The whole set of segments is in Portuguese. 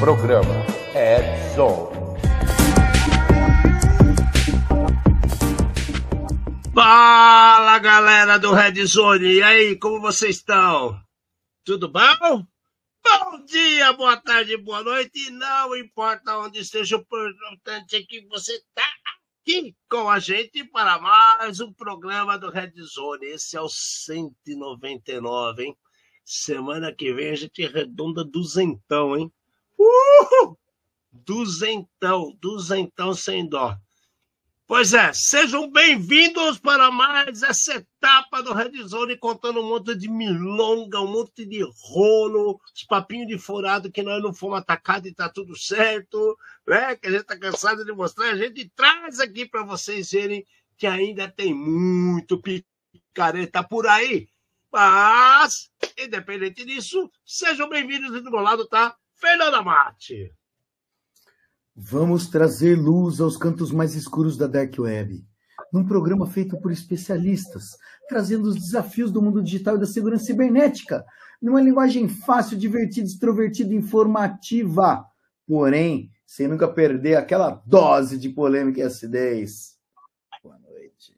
Programa Red Zone. Fala, galera do Red Zone, e aí, como vocês estão? Tudo bom? Bom dia, boa tarde, boa noite, e não importa onde esteja, o importante é que você está aqui com a gente para mais um programa do Red Zone. Esse é o 199, hein? Semana que vem a gente arredonda duzentão, hein? Duzentão sem dó. Pois é, sejam bem-vindos para mais essa etapa do Red Zone, contando um monte de milonga, um monte de rolo, os papinhos de furado que nós não fomos atacados e tá tudo certo, né? Que a gente tá cansado de mostrar, a gente traz aqui para vocês verem que ainda tem muito picareta por aí. Mas, independente disso, sejam bem-vindos e do meu lado tá Fernanda Mate. Vamos trazer luz aos cantos mais escuros da Dark Web, num programa feito por especialistas, trazendo os desafios do mundo digital e da segurança cibernética, numa linguagem fácil, divertida, extrovertida e informativa, porém, sem nunca perder aquela dose de polêmica e acidez. Boa noite.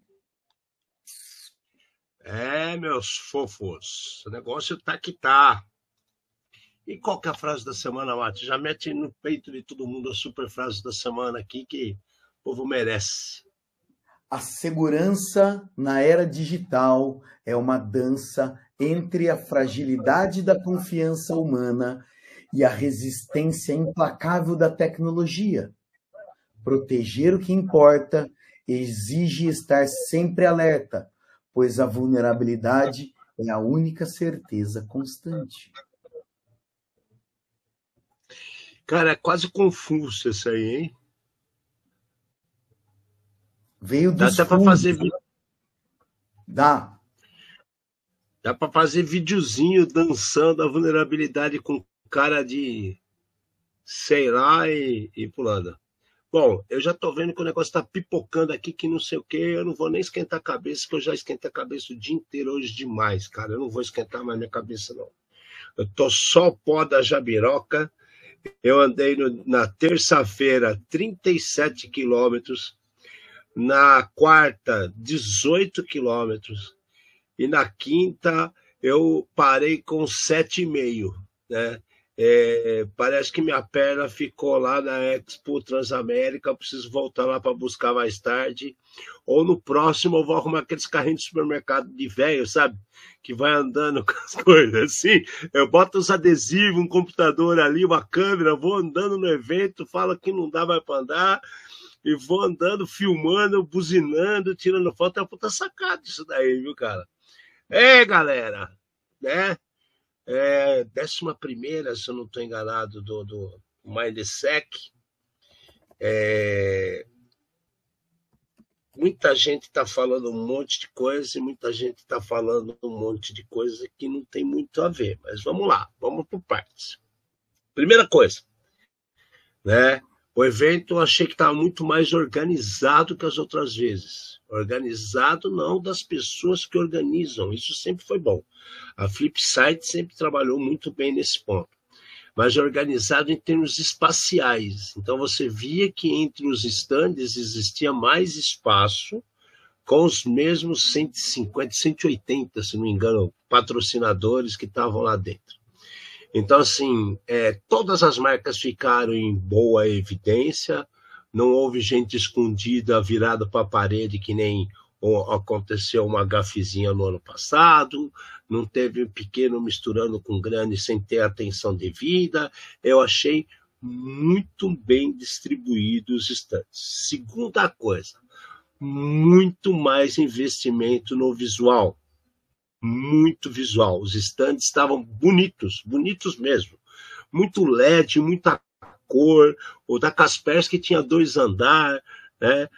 Meus fofos, o negócio tá que tá. E qual que é a frase da semana, Mate? Já mete no peito de todo mundo a super frase da semana aqui que o povo merece. A segurança na era digital é uma dança entre a fragilidade da confiança humana e a resistência implacável da tecnologia. Proteger o que importa exige estar sempre alerta, pois a vulnerabilidade é a única certeza constante. Cara, é quase confuso isso aí, hein? Veio dos Dá até pra fazer... Dá pra fazer videozinho dançando a vulnerabilidade com cara de... sei lá e pulando. Bom, eu já tô vendo que o negócio tá pipocando aqui, que não sei o quê. Eu não vou nem esquentar a cabeça, que eu já esquentei a cabeça o dia inteiro hoje demais, cara. Eu não vou esquentar mais minha cabeça, não. Eu tô só o pó da jabiroca. Eu andei na terça-feira 37 quilômetros, na quarta 18 quilômetros e na quinta eu parei com 7,5, né? Parece que minha perna ficou lá na Expo Transamérica, eu preciso voltar lá para buscar mais tarde, ou no próximo eu vou arrumar aqueles carrinhos de supermercado de velho, sabe? Que vai andando com as coisas assim, eu boto os adesivos, um computador ali, uma câmera, vou andando no evento, falo que não dá mais para andar, e vou andando, filmando, buzinando, tirando foto. É uma puta sacada isso daí, viu, cara? Galera, né? 11ª, se eu não estou enganado, do Mindsec. Muita gente está falando um monte de coisa e muita gente está falando um monte de coisa que não tem muito a ver. Mas vamos lá, vamos por partes. Primeira coisa, né? O evento eu achei que estava muito mais organizado que as outras vezes. Organizado não das pessoas que organizam, isso sempre foi bom. A Flipside sempre trabalhou muito bem nesse ponto. Mas organizado em termos espaciais. Então você via que entre os estandes existia mais espaço, com os mesmos 150, 180, se não me engano, patrocinadores que estavam lá dentro. Então, assim, todas as marcas ficaram em boa evidência, não houve gente escondida, virada para a parede, que nem aconteceu uma gafezinha no ano passado, não teve um pequeno misturando com grande sem ter atenção devida. Eu achei muito bem distribuídos os estandes. Segunda coisa, muito mais investimento no visual. Muito visual. Os estandes estavam bonitos, bonitos mesmo. Muito LED, muita cor. O da Kaspersky tinha 2 andares, né?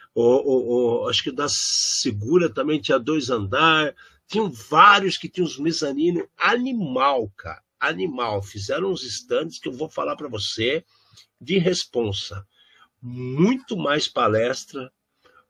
Acho que o da Segura também tinha 2 andares. Tinham vários que tinham os mezaninos. Animal, cara. Animal. Fizeram uns estandes que eu vou falar para você de responsa. Muito mais palestra,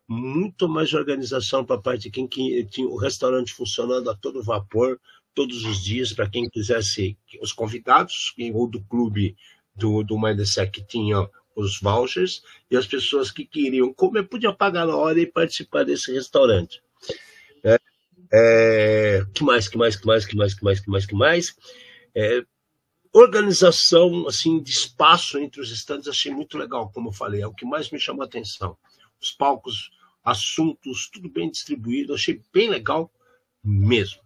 muito mais organização para a parte de quem tinha o restaurante funcionando a todo vapor, todos os dias, para quem quisesse, os convidados, ou do clube do Mindset que tinha os vouchers, e as pessoas que queriam comer podiam pagar na hora e participar desse restaurante. Que mais? Organização assim, de espaço entre os estandes, achei muito legal, como eu falei, é o que mais me chamou a atenção. Os palcos, assuntos, tudo bem distribuído, achei bem legal mesmo.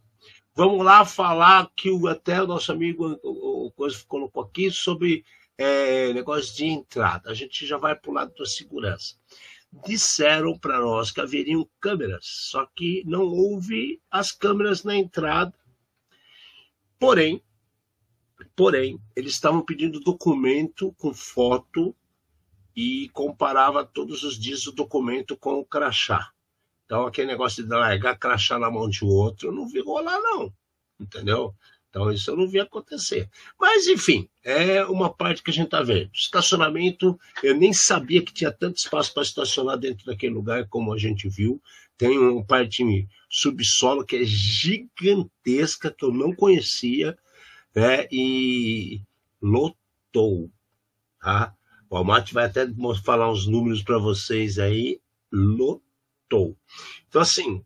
Vamos lá falar que até o nosso amigo o Coisa colocou aqui sobre negócio de entrada. A gente já vai para o lado da segurança. Disseram para nós que haveriam câmeras, só que não houve as câmeras na entrada. Porém, eles estavam pedindo documento com foto e comparava todos os dias o documento com o crachá. Então, aquele negócio de largar crachá na mão de outro, eu não vi rolar, não. Entendeu? Então, isso eu não vi acontecer. Mas, enfim, é uma parte que a gente está vendo. Estacionamento, eu nem sabia que tinha tanto espaço para estacionar dentro daquele lugar, como a gente viu. Tem uma parte subsolo que é gigantesca, que eu não conhecia, e lotou. Tá? O Almaty vai até falar uns números para vocês aí. Lotou. Então, assim,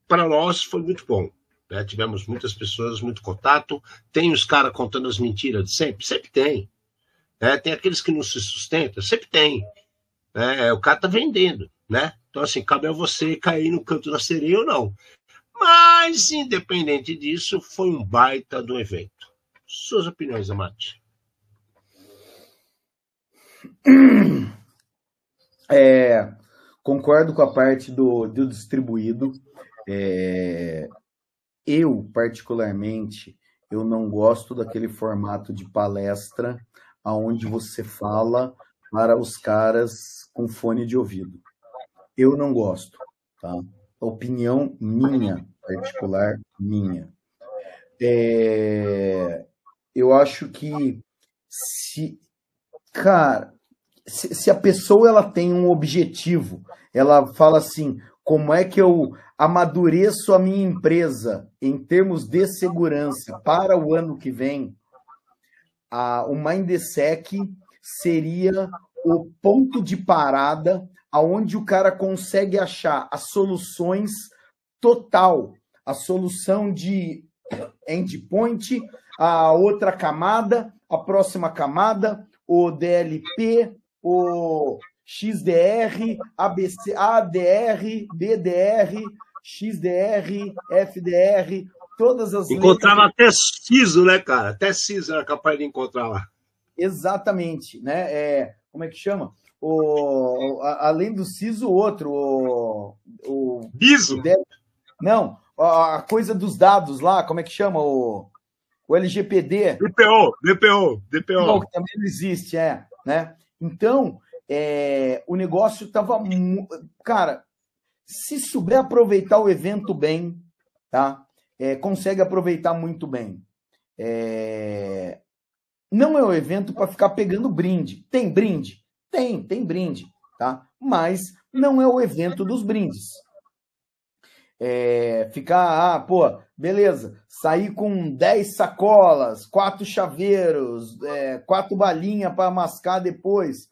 para nós foi muito bom. Tivemos muitas pessoas, muito contato. Tem os caras contando as mentiras de sempre? Sempre tem. Tem aqueles que não se sustentam? Sempre tem. O cara está vendendo. Né? Então, assim, cabe a você cair no canto da sereia ou não. Mas, independente disso, foi um baita do evento. Suas opiniões, Almaty? Concordo com a parte do distribuído. Eu, particularmente, eu não gosto daquele formato de palestra onde você fala para os caras com fone de ouvido. Eu não gosto, tá? Opinião minha, particular minha. Eu acho que se a pessoa ela tem um objetivo, ela fala assim, como é que eu amadureço a minha empresa em termos de segurança para o ano que vem, o Mindsec seria o ponto de parada aonde o cara consegue achar as soluções total, a solução de endpoint, a outra camada, a próxima camada, o DLP, o XDR, ABC, ADR, BDR, XDR, FDR, todas as Encontrava até CISO, né, cara? Até CISO era capaz de encontrar lá. Exatamente, né? Como é que chama? Além do CISO, outro. BISO? Não, a coisa dos dados lá, como é que chama? O LGPD. DPO. Não, que também não existe, né? Então, o negócio estava... Cara, se souber aproveitar o evento bem, tá? Consegue aproveitar muito bem. Não é um evento para ficar pegando brinde. Tem brinde? Tem brinde, tá? Mas não é o evento dos brindes. Ficar, beleza, sair com 10 sacolas, 4 chaveiros, 4 balinhas para mascar depois.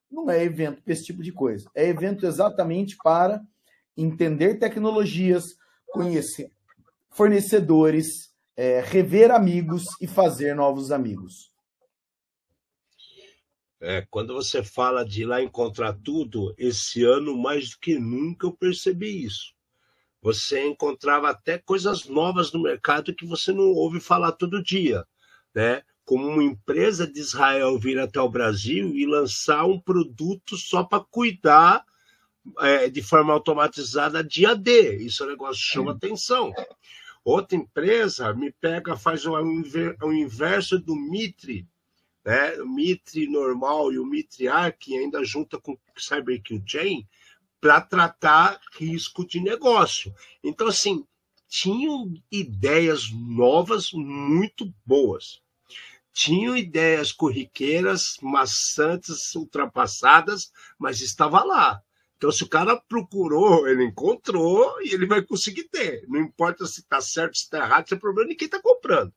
Não é evento para esse tipo de coisa. É evento exatamente para entender tecnologias, conhecer fornecedores, rever amigos e fazer novos amigos. Quando você fala de ir lá encontrar tudo, esse ano, mais do que nunca, eu percebi isso. Você encontrava até coisas novas no mercado que você não ouve falar todo dia, né? Como uma empresa de Israel vir até o Brasil e lançar um produto só para cuidar de forma automatizada de AD. Isso é um negócio que chama atenção. Outra empresa me pega, faz o inverso do Mitre, né? O Mitre normal e o Mitre Arc ainda junta com o CyberKill Chain para tratar risco de negócio. Então, assim, tinham ideias novas muito boas. Tinham ideias corriqueiras, maçantes, ultrapassadas, mas estava lá. Então, se o cara procurou, ele encontrou e ele vai conseguir ter. Não importa se está certo, se está errado, se é problema de quem está comprando,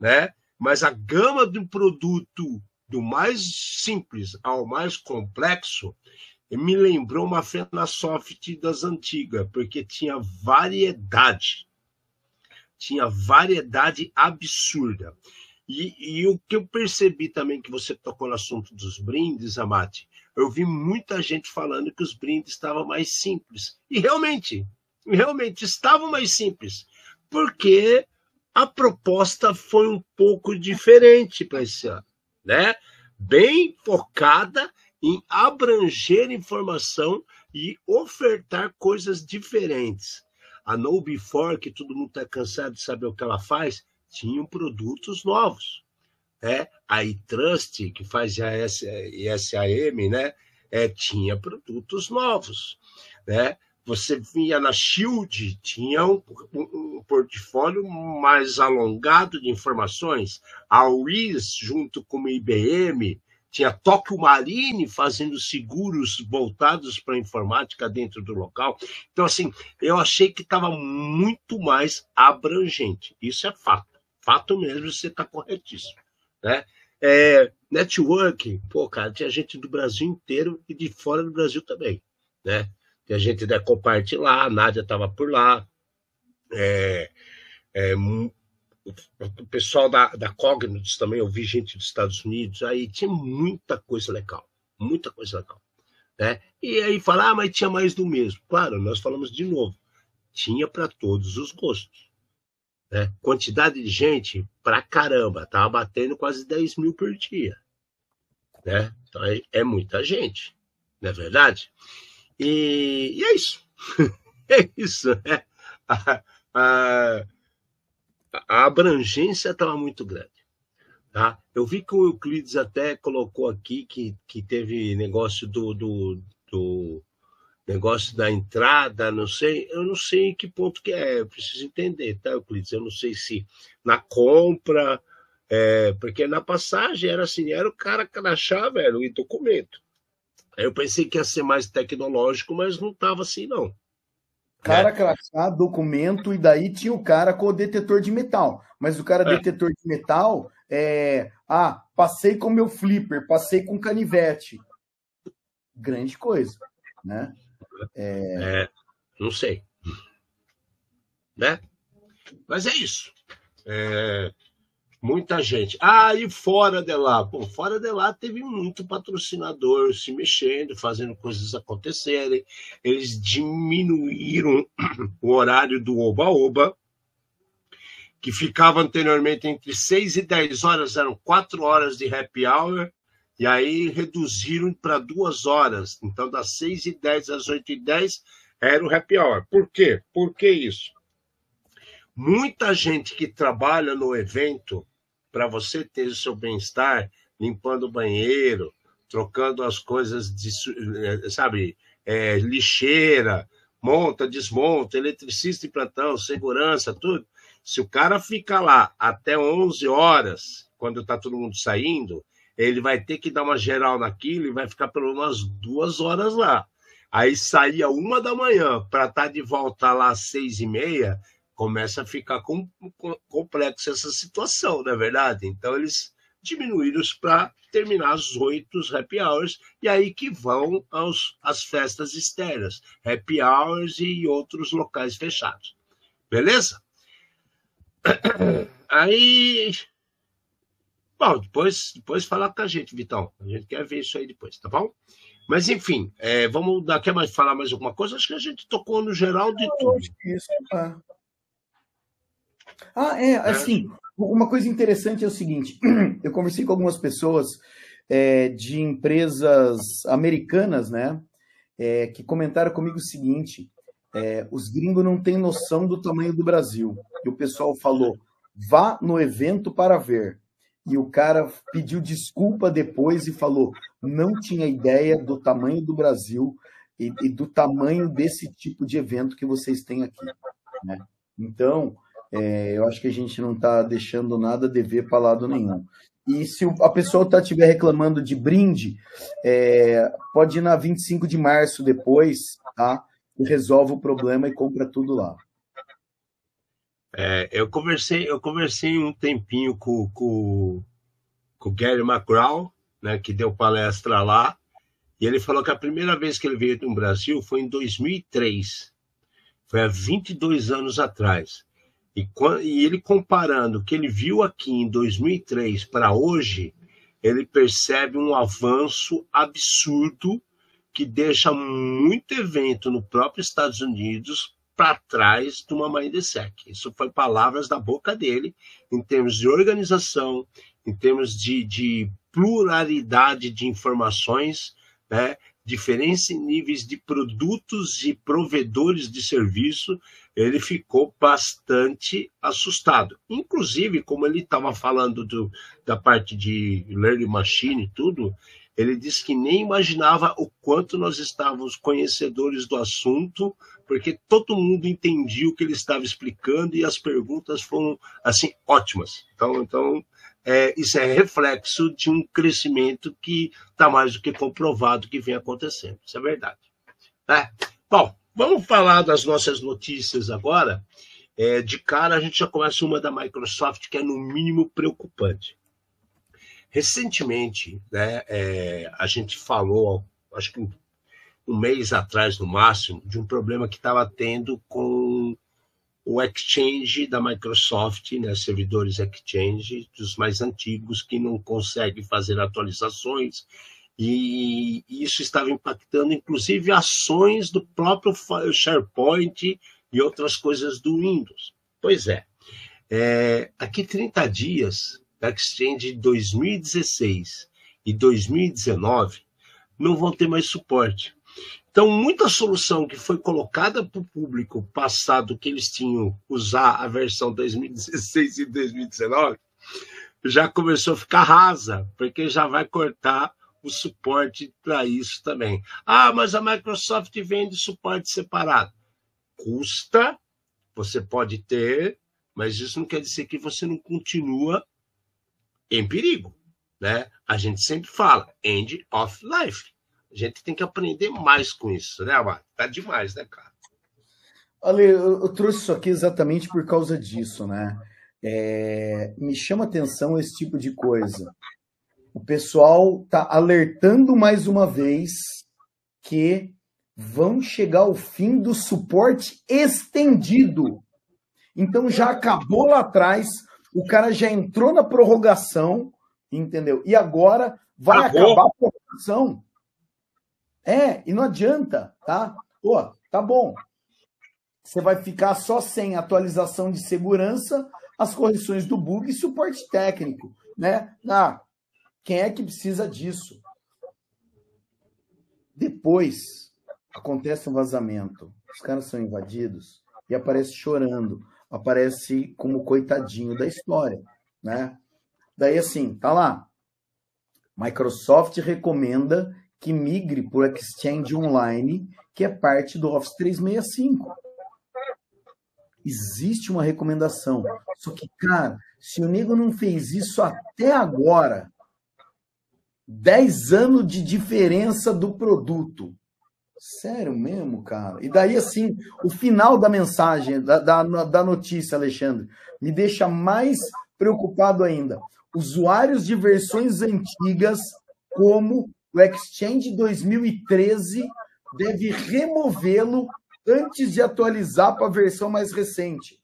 né? Mas a gama do produto, do mais simples ao mais complexo, me lembrou uma Fenasoft das antigas, porque tinha variedade. Tinha variedade absurda. E o que eu percebi também, que você tocou no assunto dos brindes, Amati, eu vi muita gente falando que os brindes estavam mais simples. E realmente estavam mais simples, porque a proposta foi um pouco diferente para esse ano, né? Bem focada em abranger informação e ofertar coisas diferentes. A No Before, que todo mundo está cansado de saber o que ela faz, tinham produtos novos. Né? A iTrust, que faz ISAM, né? Tinha produtos novos. Né? Você via na Shield, tinha um portfólio mais alongado de informações. A WIS, junto com a IBM, tinha Tóquio Marine fazendo seguros voltados para a informática dentro do local. Então, assim, eu achei que estava muito mais abrangente. Isso é fato. Fato mesmo, você está corretíssimo. Né? Network, pô, cara, tinha gente do Brasil inteiro e de fora do Brasil também. Né? Tinha gente da Copart lá, a Nádia estava por lá. O pessoal da Cognitus também, eu vi gente dos Estados Unidos, aí tinha muita coisa legal, né? E aí falar, mas tinha mais do mesmo. Claro, nós falamos de novo, tinha para todos os gostos. Né? Quantidade de gente pra caramba, tava batendo quase 10 mil por dia. Né? Então é muita gente, não é verdade? E é isso. É isso, né? A abrangência estava muito grande. Tá? Eu vi que o Euclides até colocou aqui que teve negócio do negócio da entrada, não sei, eu não sei em que ponto que eu preciso entender, tá, Euclides? Eu não sei se na compra, porque na passagem era assim, era o cara crachá, velho, e documento. Aí eu pensei que ia ser mais tecnológico, mas não estava assim, não. Cara crachá, documento, e daí tinha o cara com o detetor de metal. Mas o cara detetor de metal passei com meu flipper, passei com canivete. Grande coisa, né? Não sei. Né? Mas é isso. Muita gente. E fora de lá? Pô, fora de lá teve muito patrocinador se mexendo, fazendo coisas acontecerem. Eles diminuíram o horário do Oba-Oba, que ficava anteriormente entre 6 e 10 horas, eram 4 horas de happy hour, e aí reduziram para 2 horas. Então, das 6h10 às 8h10 era o happy hour. Por quê? Por que isso? Muita gente que trabalha no evento, para você ter o seu bem-estar, limpando o banheiro, trocando as coisas, lixeira, monta, desmonta, eletricista em plantão, segurança, tudo. Se o cara fica lá até 11 horas, quando está todo mundo saindo, ele vai ter que dar uma geral naquilo e vai ficar pelo menos 2 horas lá. Aí saía 1 da manhã para estar de volta lá às 6h30, começa a ficar complexa essa situação, não é verdade? Então, eles diminuíram para terminar às 8 os happy hours, e aí que vão às festas externas, happy hours e outros locais fechados. Beleza? Aí... Bom, depois fala com a gente, Vitão. A gente quer ver isso aí depois, tá bom? Mas, enfim, vamos quer mais falar mais alguma coisa? Acho que a gente tocou no geral de tudo. Acho que isso, assim, uma coisa interessante é o seguinte, eu conversei com algumas pessoas de empresas americanas, né, que comentaram comigo o seguinte, os gringos não têm noção do tamanho do Brasil, e o pessoal falou, vá no evento para ver, e o cara pediu desculpa depois e falou, não tinha ideia do tamanho do Brasil e do tamanho desse tipo de evento que vocês têm aqui, né? Então, eu acho que a gente não está deixando nada a dever para lado nenhum. E se a pessoa estiver reclamando de brinde, pode ir na 25 de março depois, tá? E resolve o problema e compra tudo lá. Eu conversei um tempinho com o Gary McGraw, né, que deu palestra lá, e ele falou que a primeira vez que ele veio no Brasil foi em 2003, foi há 22 anos atrás. E ele comparando o que ele viu aqui em 2003 para hoje, ele percebe um avanço absurdo que deixa muito evento no próprio Estados Unidos para trás de uma Mindsec. Isso foi palavras da boca dele, em termos de organização, em termos de pluralidade de informações, né? Diferentes níveis de produtos e provedores de serviço, ele ficou bastante assustado. Inclusive, como ele estava falando da parte de Learning Machine e tudo, ele disse que nem imaginava o quanto nós estávamos conhecedores do assunto, porque todo mundo entendia o que ele estava explicando e as perguntas foram, assim, ótimas. Então isso é reflexo de um crescimento que está mais do que comprovado que vem acontecendo. Isso é verdade. Bom, vamos falar das nossas notícias agora. De cara, a gente já começa uma da Microsoft, que é no mínimo preocupante. Recentemente, né, a gente falou, acho que um mês atrás, no máximo, de um problema que estava tendo com o Exchange da Microsoft, né, servidores Exchange, dos mais antigos, que não conseguem fazer atualizações, e isso estava impactando, inclusive, ações do próprio SharePoint e outras coisas do Windows. Pois aqui 30 dias, da Exchange de 2016 e 2019, não vão ter mais suporte. Então, muita solução que foi colocada para o público passado que eles tinham usar a versão 2016 e 2019, já começou a ficar rasa, porque já vai cortar o suporte para isso também. Mas a Microsoft vende suporte separado. Custa, você pode ter, mas isso não quer dizer que você não continua em perigo, né? A gente sempre fala, end of life. A gente tem que aprender mais com isso, né, Amado? Tá demais, né, cara? Olha, eu trouxe isso aqui exatamente por causa disso, né? Me chama atenção esse tipo de coisa. O pessoal tá alertando mais uma vez que vão chegar ao fim do suporte estendido. Então já acabou lá atrás, o cara já entrou na prorrogação, entendeu? E agora vai acabar a prorrogação. E não adianta, tá? Pô, tá bom. Você vai ficar só sem atualização de segurança, as correções do bug e suporte técnico, né? Quem é que precisa disso? Depois acontece um vazamento, os caras são invadidos e aparece chorando, aparece como coitadinho da história, né? Daí assim, tá lá. Microsoft recomenda que migre por Exchange Online, que é parte do Office 365. Existe uma recomendação. Só que, cara, se o nego não fez isso até agora, 10 anos de diferença do produto. Sério mesmo, cara? E daí, assim, o final da mensagem, da notícia, Alexandre, me deixa mais preocupado ainda. Usuários de versões antigas, como o Exchange 2013, deve removê-lo antes de atualizar para a versão mais recente.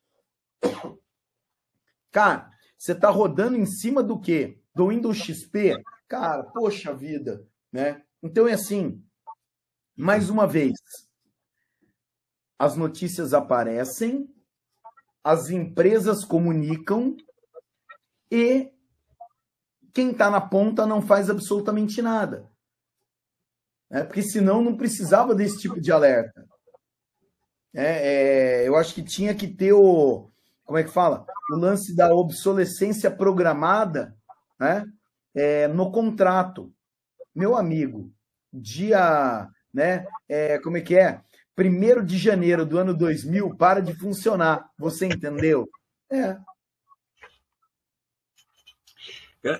Cara, você está rodando em cima do quê? Do Windows XP? Cara, poxa vida, né? Então é assim, mais uma vez, as notícias aparecem, as empresas comunicam e quem está na ponta não faz absolutamente nada. Porque senão não precisava desse tipo de alerta. Eu acho que tinha que ter o... Como é que fala? O lance da obsolescência programada, né? No contrato. Meu amigo, dia... né? Como é que é? 1º de janeiro do ano 2000 para de funcionar. Você entendeu?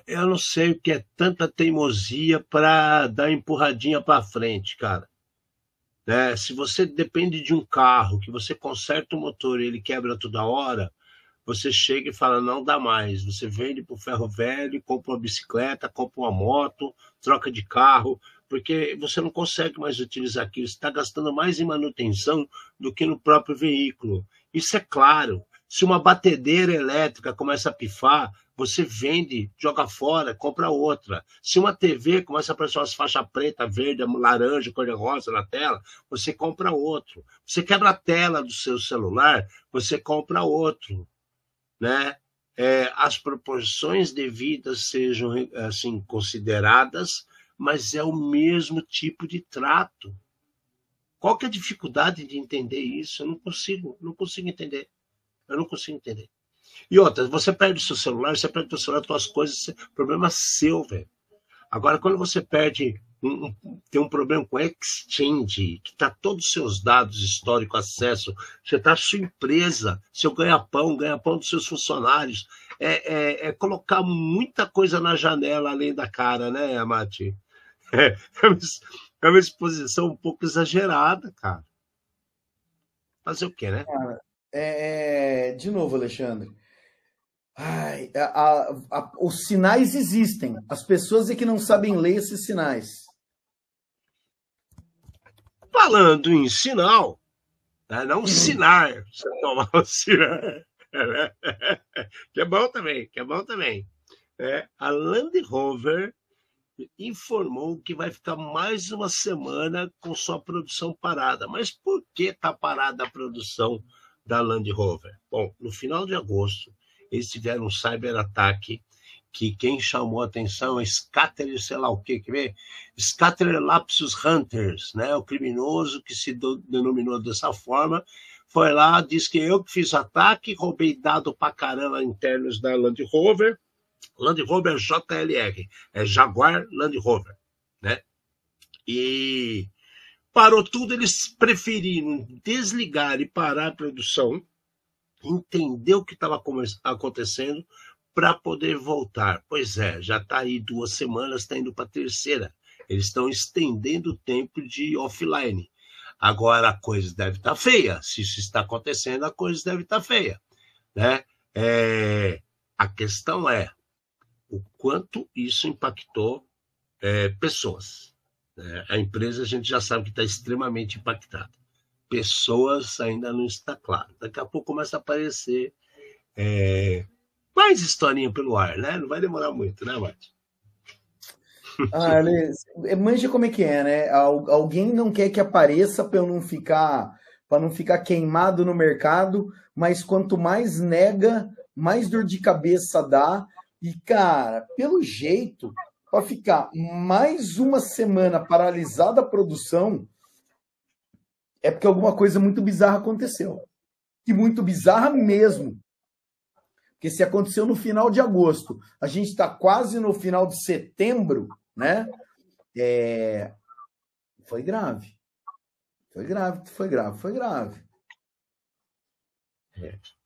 Eu não sei o que é tanta teimosia para dar empurradinha para frente, cara. Se você depende de um carro, que você conserta o motor e ele quebra toda hora, você chega e fala, não dá mais. Você vende para o ferro velho, compra uma bicicleta, compra uma moto, troca de carro, porque você não consegue mais utilizar aquilo. Você está gastando mais em manutenção do que no próprio veículo. Isso é claro. Se uma batedeira elétrica começa a pifar, você vende, joga fora, compra outra. Se uma TV começa a aparecer umas faixas preta, verde, laranja, cor-de-rosa na tela, você compra outro. Você quebra a tela do seu celular, você compra outro, né? As proporções devidas sejam assim consideradas, mas é o mesmo tipo de trato. Qual que é a dificuldade de entender isso? Eu não consigo entender. Eu não consigo entender. E outra, você perde o seu celular, você perde o seu celular, as suas coisas, problema seu, velho. Agora, quando você perde, tem um problema com exchange, que está todos os seus dados, histórico, acesso, você está a sua empresa, seu ganha-pão dos seus funcionários, colocar muita coisa na janela além da cara, né, Amati? É uma exposição um pouco exagerada, cara. Fazer o quê, né? Cara, de novo, Alexandre. Ai, os sinais existem. As pessoas é que não sabem ler esses sinais. Falando em sinal, né? Não sinar, você tomar o sinal, que é bom também. A Land Rover informou que vai ficar mais uma semana com sua produção parada. Mas por que está parada a produção da Land Rover? Bom, no final de agosto, eles tiveram um cyberataque que quem chamou a atenção é Scatter, sei lá o quê, quer ver? Scatter Lapsus Hunters, né? O criminoso que se denominou dessa forma, foi lá, disse que eu que fiz o ataque, roubei dado pra caramba internos da Land Rover. Land Rover JLR, é Jaguar Land Rover, né? E parou tudo, eles preferiram desligar e parar a produção, entender o que estava acontecendo para poder voltar. Pois é, já está aí 2 semanas, está indo para a 3ª. Eles estão estendendo o tempo de offline. Agora a coisa deve estar feia. Se isso está acontecendo, a coisa deve estar feia, né? A questão é o quanto isso impactou pessoas. Né? A empresa a gente já sabe que está extremamente impactada. Pessoas ainda não está claro. Daqui a pouco começa a aparecer mais historinha pelo ar, né? Não vai demorar muito, né, Mate? Manja como é que é, né? Alguém não quer que apareça para não ficar queimado no mercado, mas quanto mais nega, mais dor de cabeça dá. E, cara, pelo jeito, para ficar mais uma semana paralisada a produção, é porque alguma coisa muito bizarra aconteceu. E muito bizarra mesmo. Porque se aconteceu no final de agosto, a gente está quase no final de setembro, né? Foi grave. Foi grave.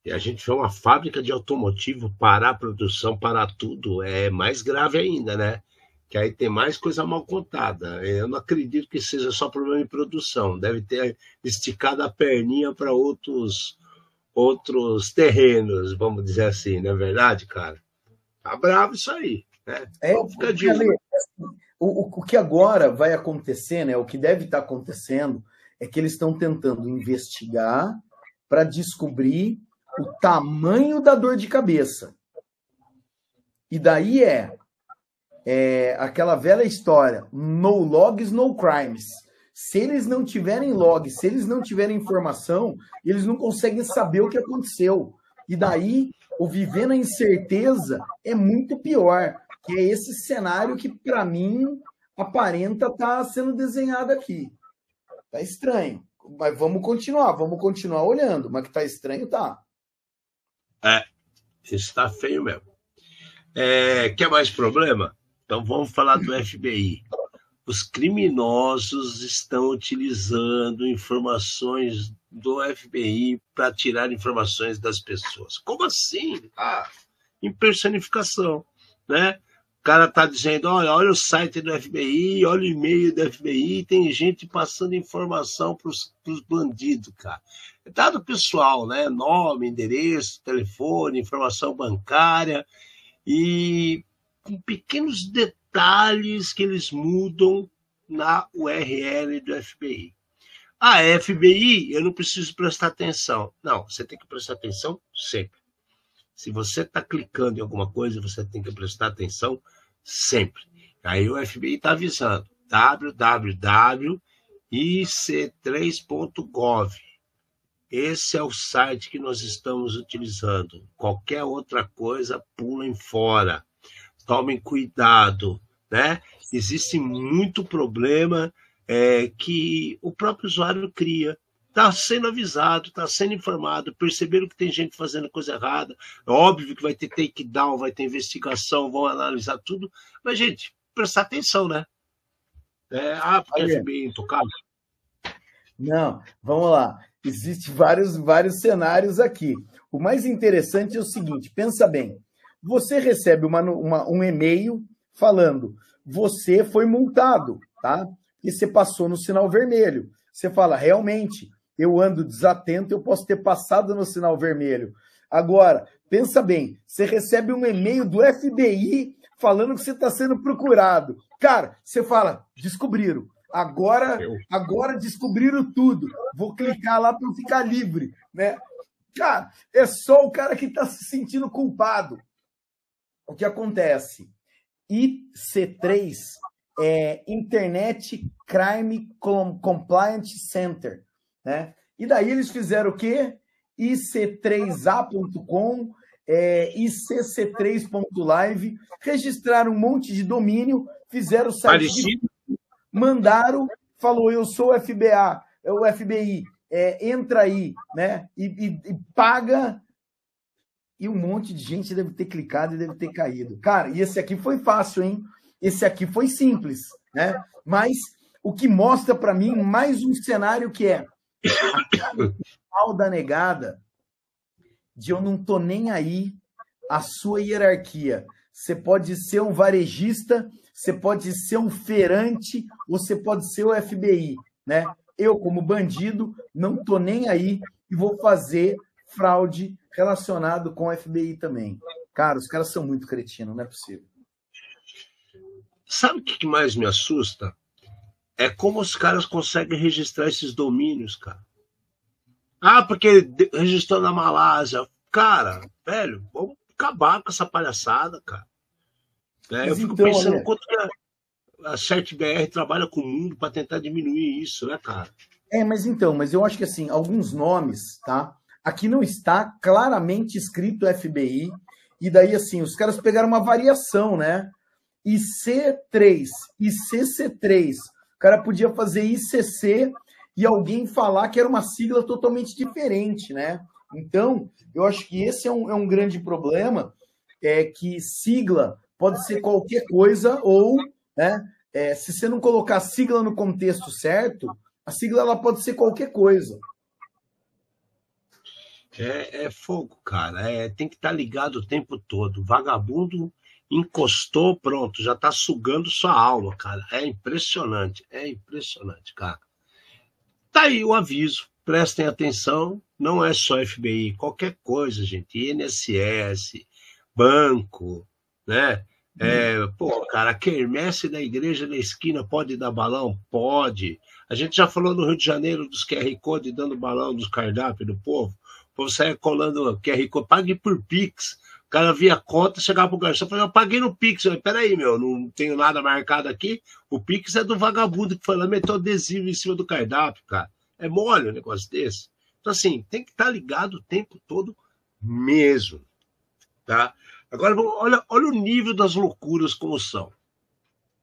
E a gente vê uma fábrica de automotivo parar a produção, parar tudo, é mais grave ainda, né? Que aí tem mais coisa mal contada. Eu não acredito que seja só problema de produção. Deve ter esticado a perninha para outros terrenos, vamos dizer assim, não é verdade, cara? Tá bravo isso aí, né? Fica de olho. O que agora vai acontecer, né? O que deve estar acontecendo é que eles estão tentando investigar para descobrir o tamanho da dor de cabeça. E daí aquela velha história, no logs, no crimes. Se eles não tiverem log, se eles não tiverem informação, eles não conseguem saber o que aconteceu. E daí, o viver na incerteza é muito pior, que é esse cenário que, para mim, aparenta estar sendo desenhado aqui. Tá estranho. Mas vamos continuar olhando. Mas que tá estranho, tá. Isso tá feio mesmo. Quer mais problema? Então vamos falar do FBI. Os criminosos estão utilizando informações do FBI para tirar informações das pessoas. Como assim? Impersonificação, né? cara tá dizendo, olha o site do FBI, olha o e-mail do FBI, tem gente passando informação para os bandidos, cara. É dado pessoal, né? Nome, endereço, telefone, informação bancária, e com pequenos detalhes que eles mudam na URL do FBI. A FBI, eu não preciso prestar atenção. Não, você tem que prestar atenção sempre. Se você está clicando em alguma coisa, você tem que prestar atenção sempre. Aí o FBI está avisando, www.ic3.gov. Esse é o site que nós estamos utilizando. Qualquer outra coisa, pulem fora. Tomem cuidado, né? Existe muito problema que o próprio usuário cria. Está sendo avisado, está sendo informado, perceberam que tem gente fazendo coisa errada. É óbvio que vai ter takedown, vai ter investigação, vão analisar tudo. Mas, gente, prestar atenção, né? Porque Olha, FBI é intocável. não, vamos lá. Existem vários cenários aqui. O mais interessante é o seguinte, pensa bem. Você recebe um e-mail falando, você foi multado, tá? E você passou no sinal vermelho. Você fala, realmente, eu ando desatento, eu posso ter passado no sinal vermelho. Agora, pensa bem, você recebe um e-mail do FBI falando que você está sendo procurado. Cara, você fala, descobriram. Agora descobriram tudo. Vou clicar lá para eu ficar livre, né? Cara, é só o cara que está se sentindo culpado. O que acontece? IC3 é Internet Crime Compliance Center, né? E daí eles fizeram o quê? IC3A.com, ICC3.live, registraram um monte de domínio, fizeram o site, mandaram, falou, eu sou o FBI, entra aí, né? E paga. E um monte de gente deve ter clicado e deve ter caído. Cara, e esse aqui foi fácil, hein? Esse aqui foi simples, né? Mas o que mostra para mim mais um cenário que é a da negada de eu não tô nem aí a sua hierarquia. Você pode ser um varejista, você pode ser um feirante, ou você pode ser o FBI, né? Eu, como bandido, não tô nem aí e vou fazer fraude relacionado com o FBI também. Cara, os caras são muito cretinos, não é possível. Sabe o que mais me assusta? É como os caras conseguem registrar esses domínios, cara. Porque registrou na Malásia. Cara, velho, vamos acabar com essa palhaçada, cara. Eu fico pensando quanto que a CertBR trabalha com o mundo para tentar diminuir isso, né, cara? Mas eu acho que assim, alguns nomes, tá? Aqui não está claramente escrito FBI, e daí assim, os caras pegaram uma variação, né? IC3, ICC3. O cara podia fazer ICC e alguém falar que era uma sigla totalmente diferente, né? Então, eu acho que esse é um grande problema, que sigla pode ser qualquer coisa ou, né, se você não colocar a sigla no contexto certo, a sigla ela pode ser qualquer coisa. É fogo, cara. Tem que estar ligado o tempo todo. Vagabundo encostou, pronto, já está sugando sua alma, cara. É impressionante, cara. Tá aí o aviso, prestem atenção, não é só FBI, qualquer coisa, gente, INSS, banco, né? Cara, a quermesse da igreja da esquina pode dar balão? Pode. A gente já falou no Rio de Janeiro dos QR Code dando balão dos cardápios do povo. O povo saia colando QR Code, pague por Pix. O cara via a conta, chegava pro garçom e falava, eu paguei no Pix. Peraí, não tenho nada marcado aqui. O Pix é do vagabundo que foi lá, meteu adesivo em cima do cardápio, cara. É mole um negócio desse. Então, assim, tem que estar ligado o tempo todo mesmo, tá? Agora, olha o nível das loucuras como são.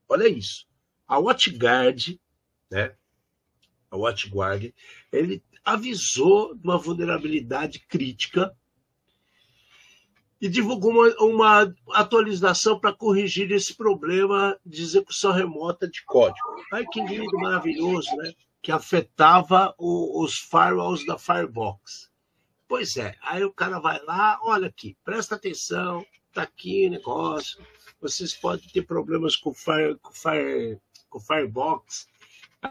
Olha isso. A WatchGuard, né? A WatchGuard, ele avisou de uma vulnerabilidade crítica e divulgou uma atualização para corrigir esse problema de execução remota de código. Ai, que lindo, maravilhoso, né? Que afetava os firewalls da Firebox. Pois é, aí o cara vai lá, olha aqui, presta atenção, tá aqui o negócio, vocês podem ter problemas com o Firebox.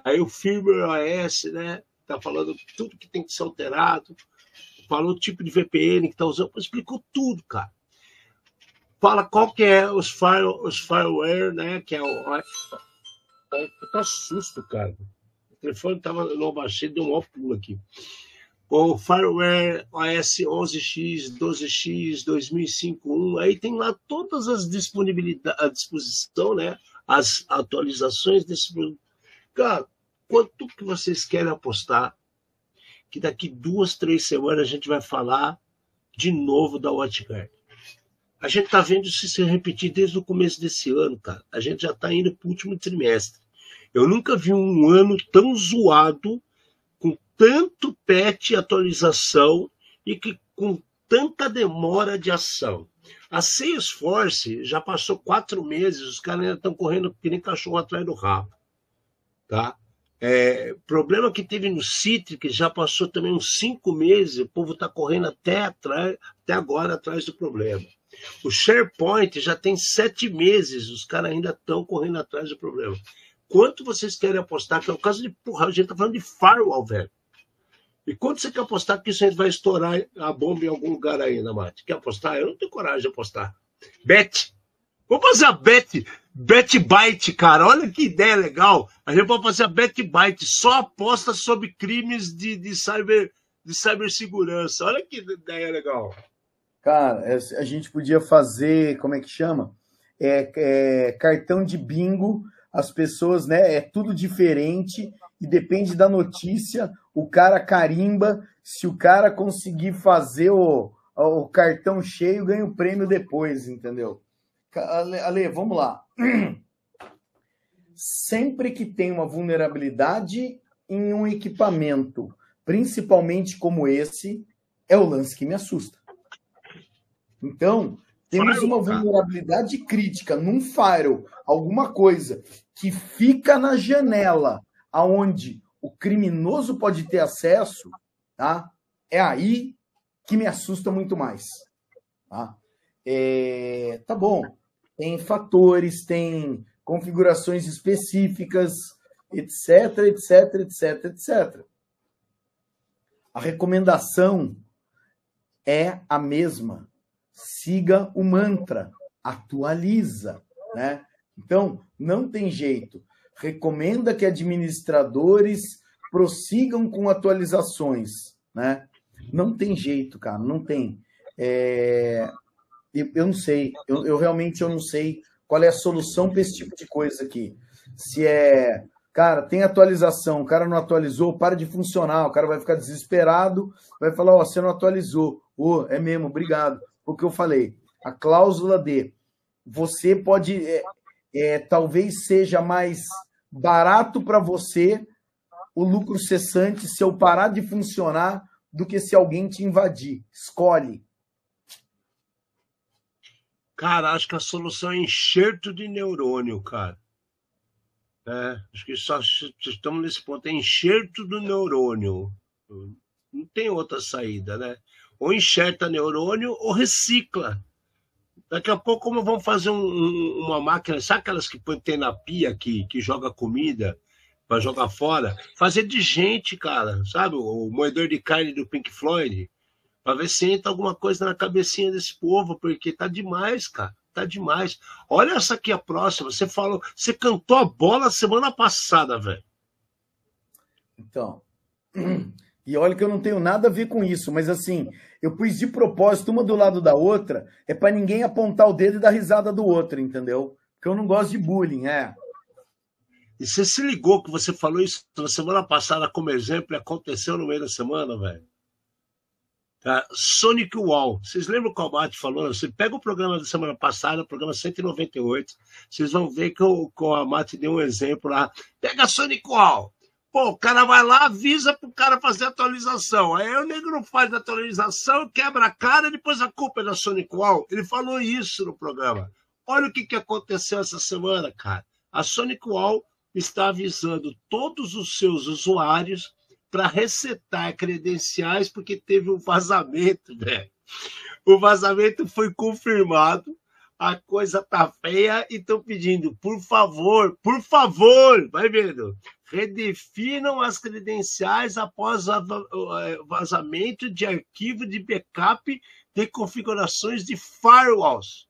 Aí o firmware OS, né, tá falando tudo que tem que ser alterado, falou o tipo de VPN que tá usando, explicou tudo, cara. Fala qual que é os fireware, né, que é o... Tá susto, cara. O telefone tava, não baixei, deu um maior pulo aqui. O fireware OS 11x, 12x, 2005.1, aí tem lá todas as disponibilidades à disposição, né? As atualizações desse. Cara, quanto que vocês querem apostar que daqui 2, 3 semanas a gente vai falar de novo da WatchGuard? A gente tá vendo isso se repetir desde o começo desse ano, cara. A gente já tá indo pro último trimestre. Eu nunca vi um ano tão zoado, com tanto patch e atualização e que com tanta demora de ação. A Salesforce já passou 4 meses, os caras ainda estão correndo que nem cachorro atrás do rabo. Tá? Problema que teve no Citrix já passou também uns 5 meses, o povo está correndo até agora atrás do problema. O SharePoint já tem 7 meses, os caras ainda estão correndo atrás do problema. Quanto vocês querem apostar? Que é o caso de, porra, a gente está falando de firewall, velho. E quanto você quer apostar que isso aí vai estourar a bomba em algum lugar aí, Mate? Quer apostar? Eu não tenho coragem de apostar. Bet. Vamos fazer a BetBite, cara. Olha que ideia legal. A gente pode fazer a BetBite. Só aposta sobre crimes de cibersegurança. Olha que ideia legal. Cara, a gente podia fazer, como é que chama? Cartão de bingo. As pessoas, né? É tudo diferente e depende da notícia. O cara carimba. Se o cara conseguir fazer o cartão cheio, ganha o prêmio depois, entendeu? Ale, vamos lá. Sempre que tem uma vulnerabilidade em um equipamento, principalmente como esse, é o lance que me assusta. Então, temos uma vulnerabilidade crítica num firewall, alguma coisa que fica na janela aonde o criminoso pode ter acesso, tá? É aí que me assusta muito mais. Tá, tá bom. Tem fatores, tem configurações específicas, etc, etc, etc, etc. A recomendação é a mesma. Siga o mantra, atualiza, né? Então, não tem jeito. Recomenda que administradores prossigam com atualizações, né? Não tem jeito, cara, não tem. Eu não sei, eu realmente não sei qual é a solução para esse tipo de coisa aqui. Se cara, tem atualização, o cara não atualizou, para de funcionar, o cara vai ficar desesperado, vai falar, você não atualizou. É mesmo, obrigado. O que eu falei, a cláusula de você pode, talvez seja mais barato para você o lucro cessante se eu parar de funcionar do que se alguém te invadir. Escolhe. Cara, acho que a solução é enxerto de neurônio, cara. Acho que só estamos nesse ponto, é enxerto do neurônio. Não tem outra saída, né? Ou enxerta neurônio ou recicla. Daqui a pouco, como vamos fazer uma máquina, sabe aquelas que tem na pia que joga comida para jogar fora? Fazer de gente, cara, sabe? O moedor de carne do Pink Floyd, para ver se entra alguma coisa na cabecinha desse povo, porque tá demais, cara. Tá demais. Olha essa aqui a próxima. Você cantou a bola semana passada, velho. Então, e olha que eu não tenho nada a ver com isso, mas assim, eu pus de propósito uma do lado da outra, é para ninguém apontar o dedo e dar risada do outro, entendeu? Porque eu não gosto de bullying, E você se ligou que você falou isso na semana passada como exemplo e aconteceu no meio da semana, velho? Sonic Wall. Vocês lembram que o Abate falou? Você pega o programa da semana passada, o programa 198, vocês vão ver que o Abate deu um exemplo lá. Pega Sonic Wall. Pô, o cara vai lá, avisa pro cara fazer a atualização. Aí o nego não faz a atualização, quebra a cara e depois a culpa é da Sonic Wall. Ele falou isso no programa. Olha o que aconteceu essa semana, cara. A Sonic Wall está avisando todos os seus usuários para resetar credenciais porque teve um vazamento, velho. O vazamento foi confirmado, a coisa tá feia e estão pedindo, por favor, vai vendo, redefinam as credenciais após vazamento de arquivo de backup de configurações de firewalls,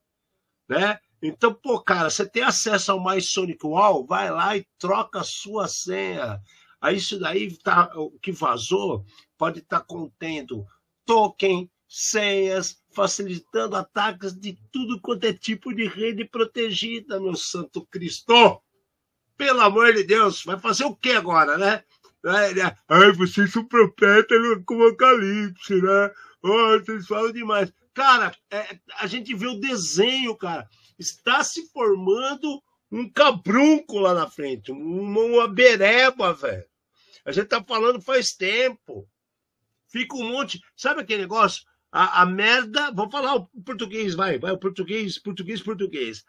né? Então, pô, cara, você tem acesso ao MySonicWall, vai lá e troca a sua senha. Aí isso daí o que vazou pode estar contendo token, senhas, facilitando ataques de tudo quanto é tipo de rede protegida, meu santo Cristo. Pelo amor de Deus, vai fazer o que agora, né? Ai, vocês são profetas com o Apocalipse, né? Oh, vocês falam demais. Cara, a gente vê o desenho, cara. Está se formando um cabrunco lá na frente, uma bereba, velho. A gente tá falando faz tempo. Fica um monte... Sabe aquele negócio? A merda... Vou falar o português, vai o português.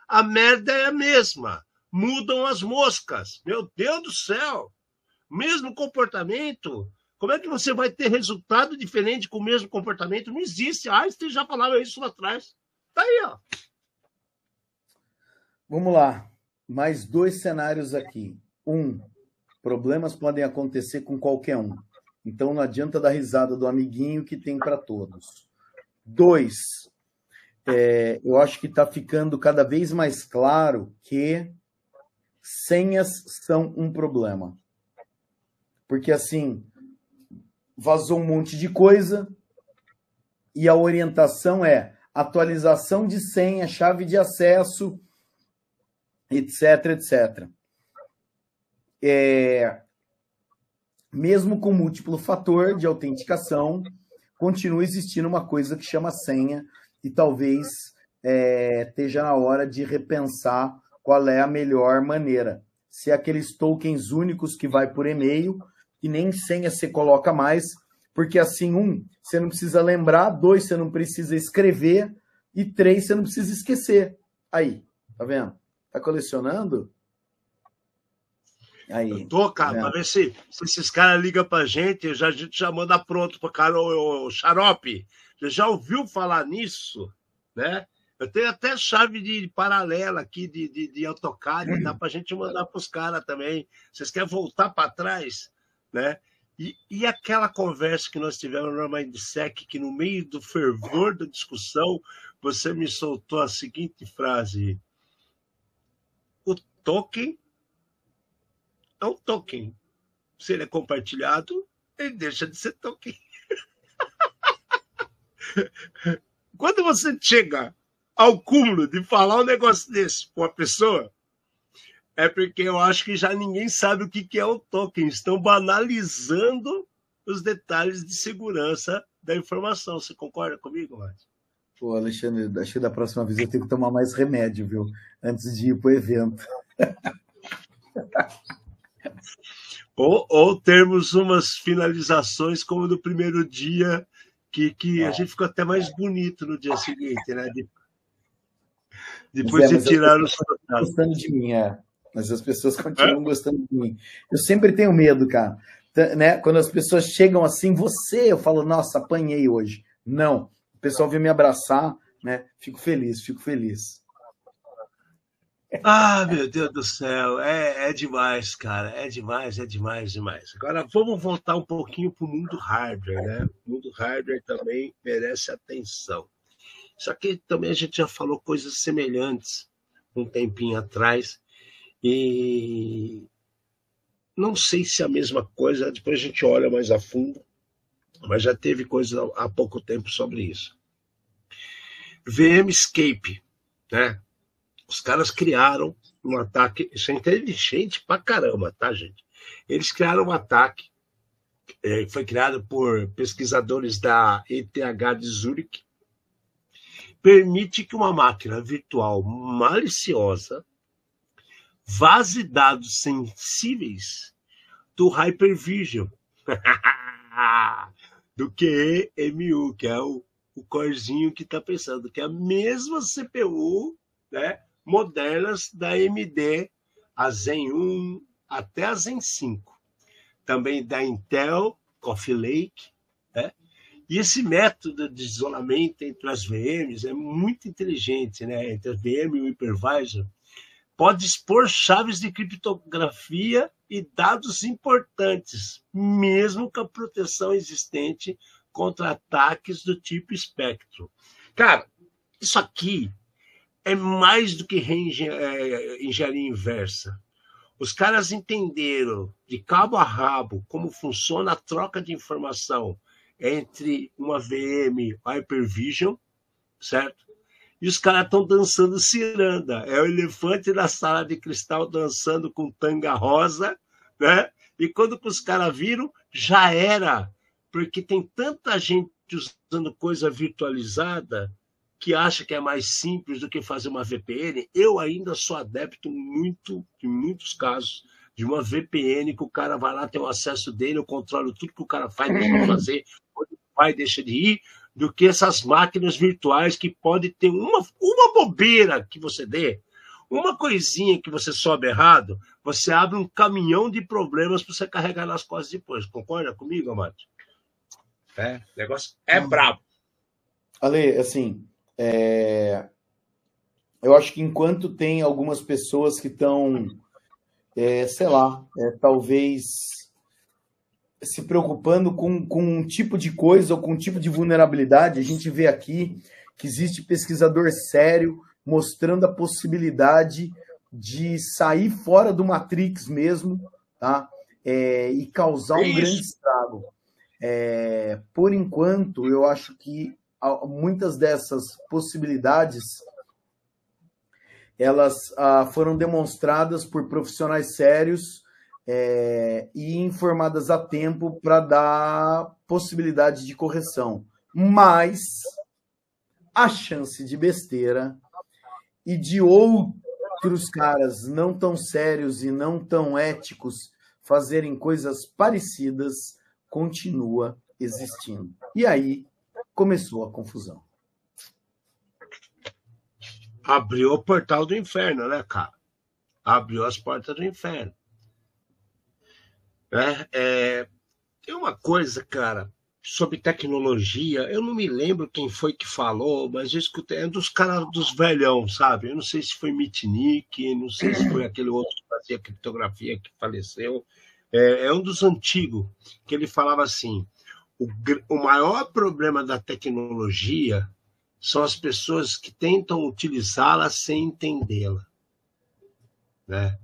A merda é a mesma. Mudam as moscas. Meu Deus do céu. Mesmo comportamento. Como é que você vai ter resultado diferente com o mesmo comportamento? Não existe. Einstein já falava isso lá atrás. Tá aí, ó. Vamos lá. Mais 2 cenários aqui. 1. Problemas podem acontecer com qualquer um. Então não adianta dar risada do amiguinho que tem para todos. 2. Eu acho que está ficando cada vez mais claro que senhas são um problema. Porque assim, vazou um monte de coisa e a orientação é atualização de senha, chave de acesso, etc, etc. Mesmo com múltiplo fator de autenticação, continua existindo uma coisa que chama senha e talvez esteja na hora de repensar qual é a melhor maneira. Se é aqueles tokens únicos que vai por e-mail, que nem senha você coloca mais, porque assim, 1, você não precisa lembrar, 2, você não precisa escrever, e 3, você não precisa esquecer. Aí, tá vendo? Tá colecionando? Aí, eu tô, cara, pra ver se esses caras ligam pra gente, a gente já manda pronto pro cara, o Xarope. Você já ouviu falar nisso, né? Eu tenho até chave de paralela aqui de AutoCAD, dá pra gente mandar pros caras também. Vocês querem voltar para trás, né? E aquela conversa que nós tivemos no Mindsec, que no meio do fervor da discussão, você me soltou a seguinte frase: o token é um token. Se ele é compartilhado, ele deixa de ser token. Quando você chega ao cúmulo de falar um negócio desse para uma pessoa, é porque eu acho que já ninguém sabe o que é um token. Estão banalizando os detalhes de segurança da informação. Você concorda comigo, Márcio? Pô, Alexandre, acho que da próxima vez eu tenho que tomar mais remédio, viu? Antes de ir para o evento. Ou termos umas finalizações como no primeiro dia, que a gente ficou até mais bonito no dia seguinte, né? Depois de tirar os resultados. Gostando de mim, mas as pessoas continuam gostando de mim. Eu sempre tenho medo, cara. Né? Quando as pessoas chegam assim, eu falo, nossa, apanhei hoje. Não. O pessoal vem me abraçar, né? Fico feliz. Ah, meu Deus do céu, é demais, cara, é demais. Agora, vamos voltar um pouquinho para o mundo hardware, né? O mundo hardware também merece atenção. Só que também a gente já falou coisas semelhantes um tempinho atrás, e não sei se é a mesma coisa, depois a gente olha mais a fundo, mas já teve coisa há pouco tempo sobre isso. VMscape, né? Os caras criaram um ataque, isso é inteligente pra caramba, tá, gente? Eles criaram um ataque, foi criado por pesquisadores da ETH de Zurich, permite que uma máquina virtual maliciosa vaze dados sensíveis do Hyper-V, do QEMU, que é o corzinho que está pensando, que é a mesma CPU, né, modernas da AMD, a Zen 1 até a Zen 5. Também da Intel, Coffee Lake, né, E esse método de isolamento entre as VMs é muito inteligente, né? Entre a VM e o hypervisor. Pode expor chaves de criptografia e dados importantes, mesmo com a proteção existente contra ataques do tipo Spectre. Cara, isso aqui é mais do que engenharia inversa. Os caras entenderam de cabo a rabo como funciona a troca de informação entre uma VM e Hypervision, certo? E os caras estão dançando ciranda. É o elefante na sala de cristal dançando com tanga rosa, né? E quando os caras viram, já era. Porque tem tanta gente usando coisa virtualizada que acha que é mais simples do que fazer uma VPN. Eu ainda sou adepto muito, em muitos casos, de uma VPN que o cara vai lá, tem o acesso dele, eu controlo tudo que o cara faz, deixa de fazer, onde vai, deixa de ir, do que essas máquinas virtuais que pode ter uma bobeira que você dê, uma coisinha que você sobe errado, você abre um caminhão de problemas para você carregar nas costas depois. Concorda comigo, Amado? O negócio é brabo. Ale, assim, eu acho que enquanto tem algumas pessoas que estão, sei lá, talvez se preocupando com um tipo de coisa ou com um tipo de vulnerabilidade, a gente vê aqui que existe pesquisador sério mostrando a possibilidade de sair fora do Matrix mesmo, tá? E causar um grande estrago. Por enquanto, eu acho que muitas dessas possibilidades elas foram demonstradas por profissionais sérios e informadas a tempo para dar possibilidade de correção. Mas a chance de besteira e de outros caras não tão sérios e não tão éticos fazerem coisas parecidas continua existindo. E aí começou a confusão. Abriu o portal do inferno, né, cara? Abriu as portas do inferno. Tem uma coisa, cara, sobre tecnologia, eu não me lembro quem foi que falou, mas eu escutei, é dos caras dos velhão, sabe? Eu não sei se foi Mitnick, não sei se foi aquele outro que fazia criptografia que faleceu. É um dos antigos, que ele falava assim, o maior problema da tecnologia são as pessoas que tentam utilizá-la sem entendê-la, né?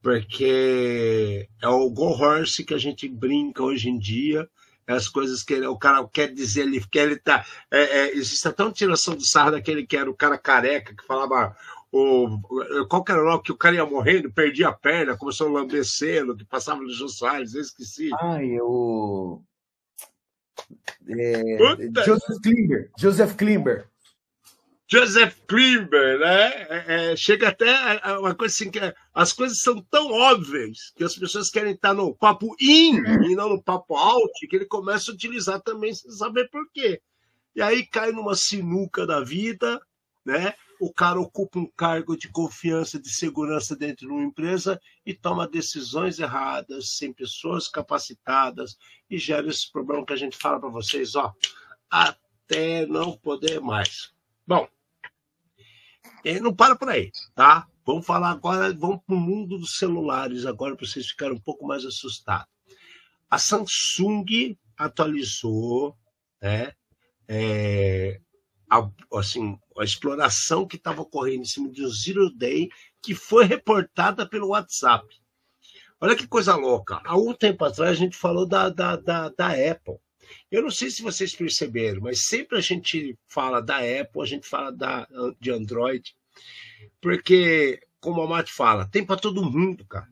Porque é o go horse que a gente brinca hoje em dia, as coisas que o cara quer dizer, ele tá. Existe até uma tiração de sarro daquele que era o cara careca, que falava. Qual que era o nome? Que o cara ia morrendo, perdia a perna, começou a lamber selo, que passava no Jô Soares, eu esqueci. Joseph Klimber. Joseph Klimber, né? Chega até uma coisa assim, que as coisas são tão óbvias que as pessoas querem estar no papo in e não no papo out, que ele começa a utilizar também sem saber por quê. E aí cai numa sinuca da vida, né? O cara ocupa um cargo de confiança, de segurança dentro de uma empresa e toma decisões erradas, sem pessoas capacitadas, e gera esse problema que a gente fala para vocês, até não poder mais. Bom, não para por aí, tá? Vamos falar agora, vamos para o mundo dos celulares agora, para vocês ficarem um pouco mais assustados. A Samsung atualizou, né? A exploração que estava ocorrendo em cima de um Zero Day, que foi reportada pelo WhatsApp. Olha que coisa louca. Há um tempo atrás a gente falou da Apple. Eu não sei se vocês perceberam, mas sempre a gente fala da Apple, a gente fala de Android, porque, como a Mate fala, tem para todo mundo, cara.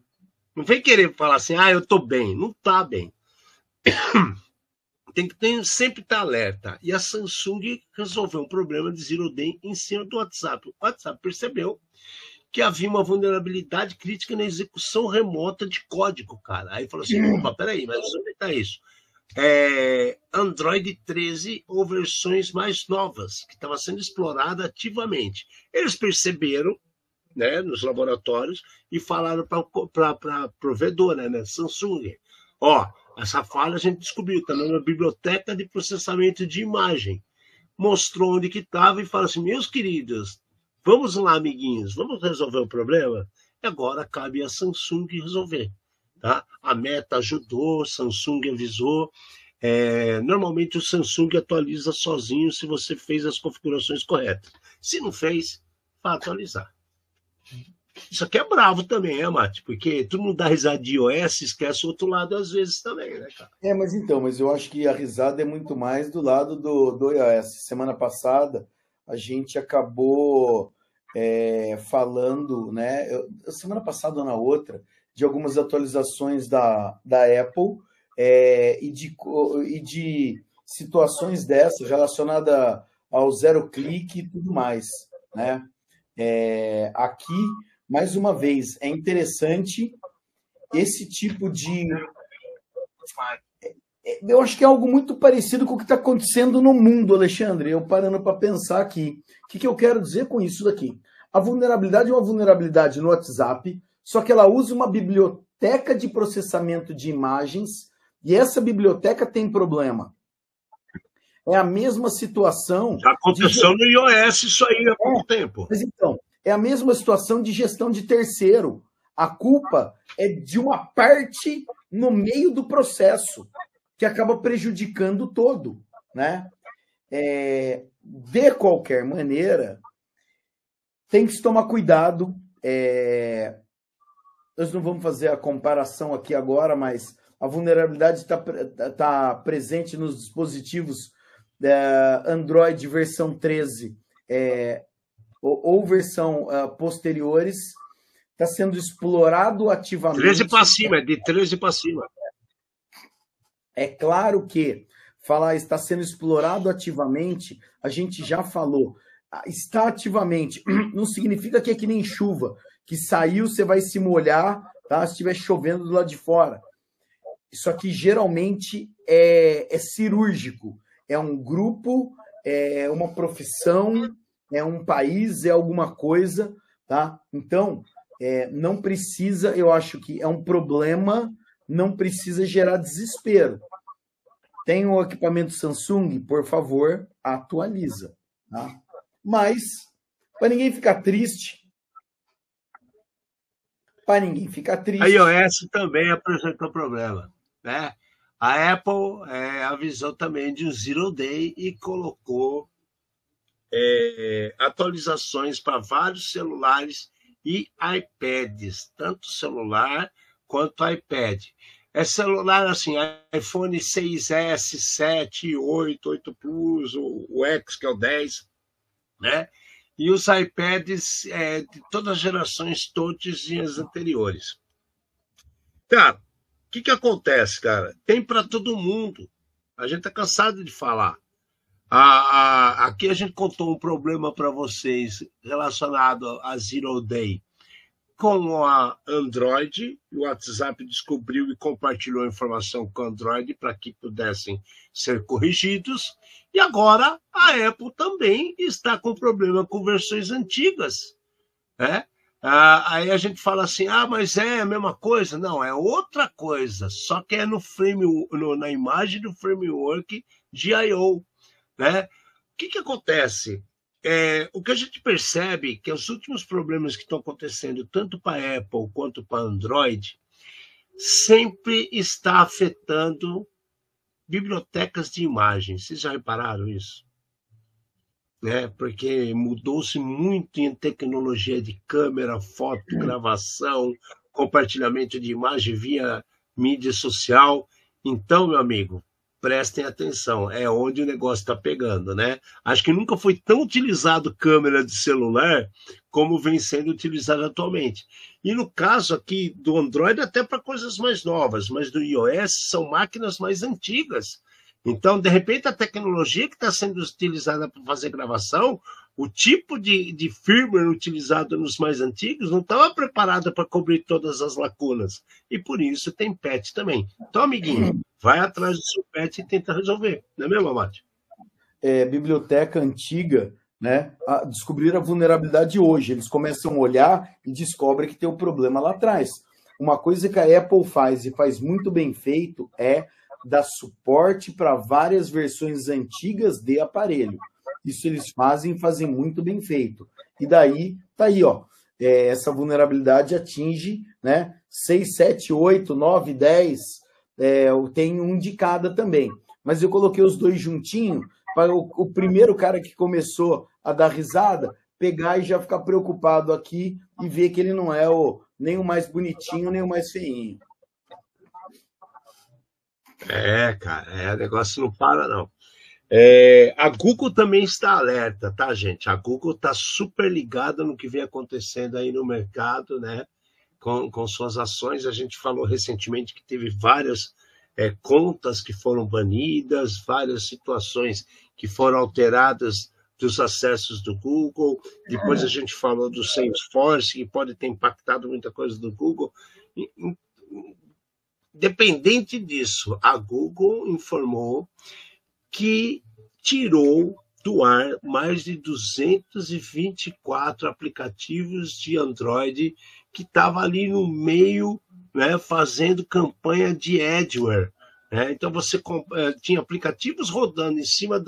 Não vem querer falar assim, eu estou bem. Não está bem. Tem que sempre estar alerta. E a Samsung resolveu um problema de Zero Day em cima do WhatsApp. O WhatsApp percebeu que havia uma vulnerabilidade crítica na execução remota de código, cara. Aí falou assim, opa, peraí, mas onde está isso? Android 13 ou versões mais novas, que estava sendo explorada ativamente. Eles perceberam, né, nos laboratórios, e falaram para a provedora, né, Samsung, Essa falha a gente descobriu também na biblioteca de processamento de imagem. Mostrou onde que estava e falou assim, meus queridos, vamos lá, amiguinhos, vamos resolver o problema? E agora cabe a Samsung resolver. Tá? A Meta ajudou, a Samsung avisou. Normalmente o Samsung atualiza sozinho se você fez as configurações corretas. Se não fez, vai atualizar. Isso aqui é bravo também, Mate? Porque todo mundo dá risada de iOS, esquece o outro lado às vezes também, né, cara? Mas eu acho que a risada é muito mais do lado do iOS. Semana passada, a gente acabou falando, né? Semana passada ou na outra, de algumas atualizações da Apple e de situações dessas relacionadas ao zero clique e tudo mais, né? Aqui, mais uma vez, é interessante esse tipo de... Eu acho que é algo muito parecido com o que está acontecendo no mundo, Alexandre. Eu parando para pensar aqui. O que eu quero dizer com isso daqui? A vulnerabilidade é uma vulnerabilidade no WhatsApp, só que ela usa uma biblioteca de processamento de imagens e essa biblioteca tem problema. É a mesma situação... Já aconteceu no iOS isso aí há pouco tempo. Mas então, é a mesma situação de gestão de terceiro. A culpa é de uma parte no meio do processo, que acaba prejudicando o todo, né? De qualquer maneira, tem que se tomar cuidado. Nós não vamos fazer a comparação aqui agora, mas a vulnerabilidade está presente nos dispositivos Android versão 13 ou versão posteriores, está sendo explorado ativamente. 13 para cima, de 13 para cima. É claro que falar está sendo explorado ativamente, a gente já falou. Está ativamente não significa que é que nem chuva, que saiu, você vai se molhar, tá? Se estiver chovendo do lado de fora. Isso aqui geralmente é cirúrgico. É um grupo, é uma profissão, é um país, é alguma coisa, tá? Então, não precisa, eu acho que é um problema, não precisa gerar desespero. Tem um equipamento Samsung, por favor, atualiza, tá? Mas, para ninguém ficar triste, a iOS também apresentou problema, né? A Apple avisou também de um Zero Day e colocou atualizações para vários celulares e iPads, tanto celular quanto iPad. Celular assim, iPhone 6S, 7, 8, 8 Plus, o X, que é o 10, né? E os iPads de todas as gerações touch e as anteriores. Cara, o que acontece, cara? Tem para todo mundo. A gente está cansado de falar. Aqui a gente contou um problema para vocês relacionado a Zero Day com a Android. O WhatsApp descobriu e compartilhou a informação com o Android para que pudessem ser corrigidos. E agora a Apple também está com problema com versões antigas, né? Aí a gente fala assim, mas é a mesma coisa? Não, é outra coisa, só que é na imagem do framework de I/O, né? O que acontece? O que a gente percebe é que os últimos problemas que estão acontecendo, tanto para a Apple quanto para Android, sempre está afetando bibliotecas de imagens. Vocês já repararam isso? Porque mudou-se muito em tecnologia de câmera, foto, gravação, compartilhamento de imagem via mídia social. Então, meu amigo, prestem atenção, é onde o negócio está pegando, né? Acho que nunca foi tão utilizado câmera de celular como vem sendo utilizado atualmente. E no caso aqui do Android, até para coisas mais novas, mas do iOS são máquinas mais antigas. Então, de repente, a tecnologia que está sendo utilizada para fazer gravação, o tipo de firmware utilizado nos mais antigos não estava preparada para cobrir todas as lacunas. E por isso tem patch também. Então, amiguinho, vai atrás do seu patch e tenta resolver. Não é mesmo, Amate? Biblioteca antiga, né? Descobrir a vulnerabilidade hoje. Eles começam a olhar e descobrem que tem um problema lá atrás. Uma coisa que a Apple faz e faz muito bem feito é dar suporte para várias versões antigas de aparelho. Isso eles fazem muito bem feito. E daí, tá aí, ó. Essa vulnerabilidade atinge, né, 6, 7, 8, 9, 10, tem um de cada também. Mas eu coloquei os dois juntinho para o primeiro cara que começou a dar risada pegar e já ficar preocupado aqui e ver que ele não é nem o mais bonitinho, nem o mais feinho. Cara, o negócio não para, não. A Google também está alerta, tá, gente? A Google está super ligada no que vem acontecendo aí no mercado, né? Com suas ações. A gente falou recentemente que teve várias contas que foram banidas, várias situações que foram alteradas dos acessos do Google. Depois a gente falou do Salesforce, que pode ter impactado muita coisa do Google. Independente disso, a Google informou que tirou do ar mais de 224 aplicativos de Android que estavam ali no meio, né, fazendo campanha de adware. Né? Então, você tinha aplicativos rodando em cima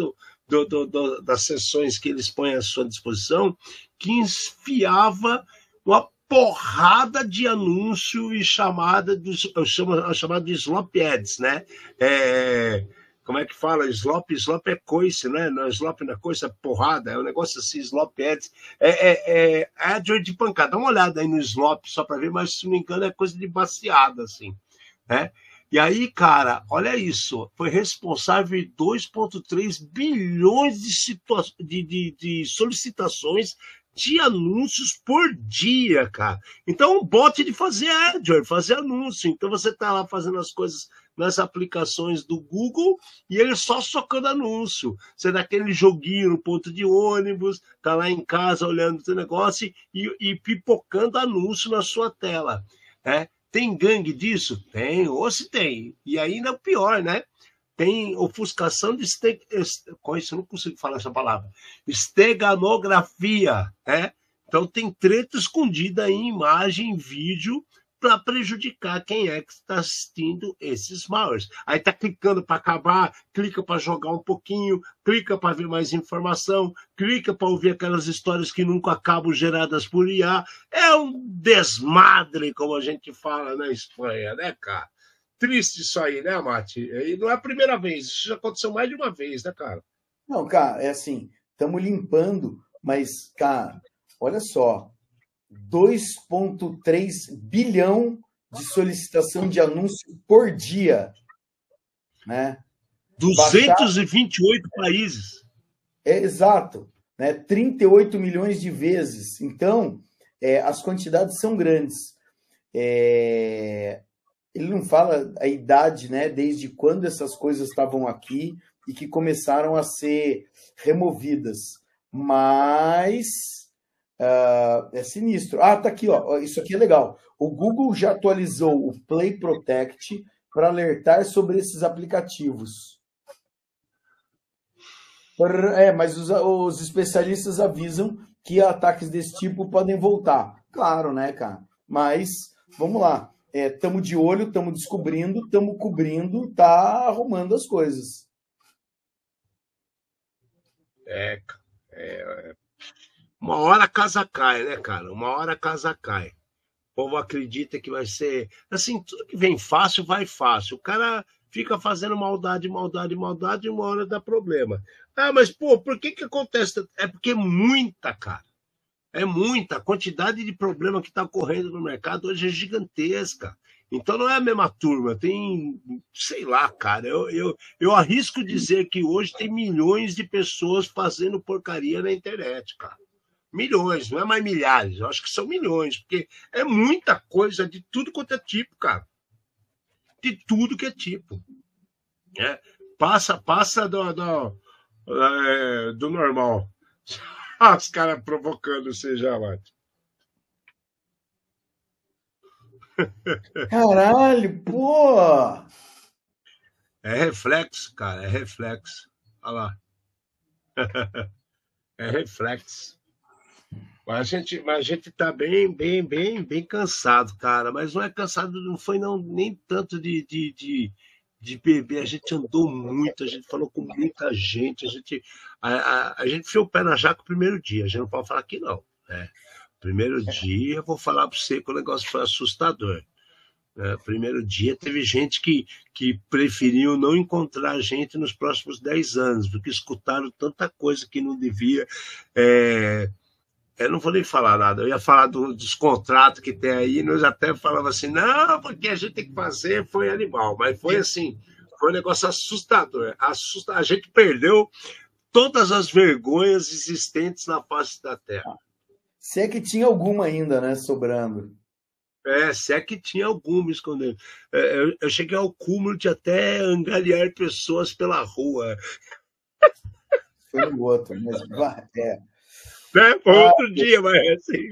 das sessões que eles põem à sua disposição, que enfiava uma porrada de anúncio e chamada de slop ads, né? Como é que fala? Slop é coice, né? Não, slop não é coice, é porrada, é um negócio assim, slop ads. AdWords de pancada. Dá uma olhada aí no slop, só para ver, mas se não me engano é coisa de baseada, assim, né? E aí, cara, olha isso, foi responsável por 2,3 bilhões de solicitações de anúncios por dia, cara. Então, um bot de fazer AdWords, fazer anúncio. Então, você está lá fazendo as coisas nas aplicações do Google e ele só socando anúncio. Você dá aquele joguinho no ponto de ônibus, tá lá em casa olhando o seu negócio e pipocando anúncio na sua tela. Né? Tem gangue disso? Tem, ou se tem. E ainda é pior, né? Tem ofuscação de eu não consigo falar essa palavra. Esteganografia, né? Então tem treta escondida em imagem, em vídeo, para prejudicar quem é que está assistindo esses malwares. Aí tá clicando para acabar, clica para jogar um pouquinho, clica para ver mais informação, clica para ouvir aquelas histórias que nunca acabam geradas por IA. É um desmadre, como a gente fala na Espanha, né, cara? Triste isso aí, né, Mati? E não é a primeira vez, isso já aconteceu mais de uma vez, né, cara? Não, cara, é assim, estamos limpando, mas, cara, olha só, 2,3 bilhão de solicitação de anúncio por dia, né? 228 países. Exato, né? 38 milhões de vezes. Então, as quantidades são grandes. Ele não fala a idade, né? Desde quando essas coisas estavam aqui e que começaram a ser removidas. Mas é sinistro. Tá aqui, ó. Isso aqui é legal. O Google já atualizou o Play Protect para alertar sobre esses aplicativos. Mas os especialistas avisam que ataques desse tipo podem voltar. Claro, né, cara? Mas, vamos lá. Estamos de olho, estamos descobrindo, estamos cobrindo, tá arrumando as coisas. Uma hora a casa cai, né, cara? Uma hora a casa cai. O povo acredita que vai ser... Assim, tudo que vem fácil, vai fácil. O cara fica fazendo maldade, e uma hora dá problema. Mas, pô, por que acontece? É porque é muita, cara. É muita. A quantidade de problema que está ocorrendo no mercado hoje é gigantesca. Então não é a mesma turma. Tem, sei lá, cara. Eu arrisco dizer que hoje tem milhões de pessoas fazendo porcaria na internet, cara. Milhões, não é mais milhares. Eu acho que são milhões, porque é muita coisa de tudo quanto é tipo, cara. De tudo que é tipo. Passa do normal. Os caras provocando você já, Mate. Caralho, pô! É reflexo, cara, é reflexo. Olha lá. É reflexo. Mas a gente tá bem cansado, cara. Mas não é cansado, não foi não, nem tanto de beber. A gente andou muito, a gente falou com muita gente, a gente enfiou o pé na jaca o primeiro dia, a gente não pode falar que não, né? Primeiro dia, eu vou falar para você que o negócio foi assustador. Primeiro dia, teve gente que preferiu não encontrar a gente nos próximos 10 anos, porque escutaram tanta coisa que não devia. É, eu não vou nem falar nada, eu ia falar dos contratos que tem aí, nós até falava assim, não, porque a gente tem que fazer, foi animal, mas foi assim, foi um negócio assustador. A gente perdeu todas as vergonhas existentes na face da Terra. Se é que tinha alguma ainda, né, sobrando. Se é que tinha alguma escondendo. Eu cheguei ao cúmulo de até angariar pessoas pela rua. Foi no outro, mas Né? Outro dia, mas assim,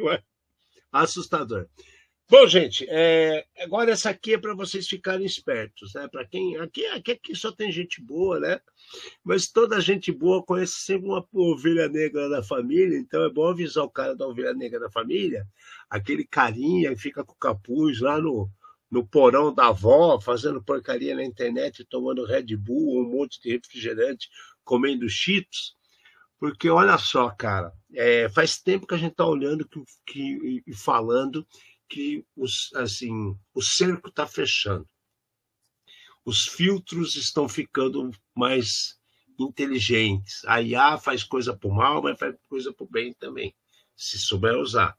assustador. Bom, gente, agora essa aqui é para vocês ficarem espertos, né? Para quem aqui só tem gente boa, né? Mas toda gente boa conhece sempre uma ovelha negra da família, então é bom avisar o cara da ovelha negra da família, aquele carinha que fica com o capuz lá no porão da avó, fazendo porcaria na internet, tomando Red Bull, um monte de refrigerante, comendo Cheetos. Porque olha só, cara, faz tempo que a gente está olhando e falando que o cerco está fechando. Os filtros estão ficando mais inteligentes. A IA faz coisa para o mal, mas faz coisa para o bem também, se souber usar.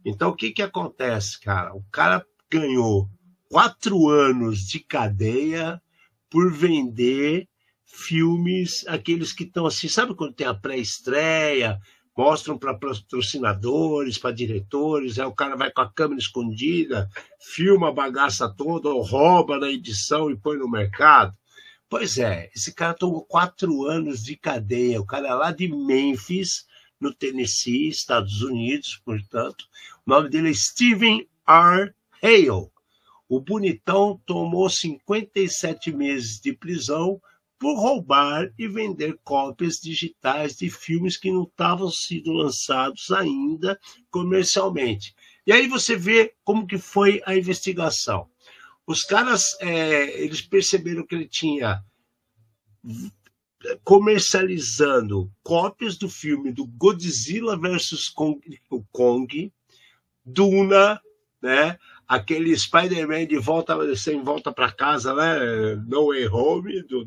Então, o que acontece, cara? O cara ganhou 4 anos de cadeia por vender filmes, aqueles que estão assim, sabe quando tem a pré-estreia, mostram para patrocinadores, para diretores, aí o cara vai com a câmera escondida, filma a bagaça toda, ou rouba na edição e põe no mercado. Pois é, esse cara tomou 4 anos de cadeia, o cara é lá de Memphis, no Tennessee, Estados Unidos, portanto. O nome dele é Stephen R. Hale. O bonitão tomou 57 meses de prisão por roubar e vender cópias digitais de filmes que não estavam sendo lançados ainda comercialmente. E aí você vê como que foi a investigação. Os caras, eles perceberam que ele tinha comercializando cópias do filme do Godzilla vs. Kong, Duna, né? Aquele Spider-Man sem volta para casa, né? No Way Home, do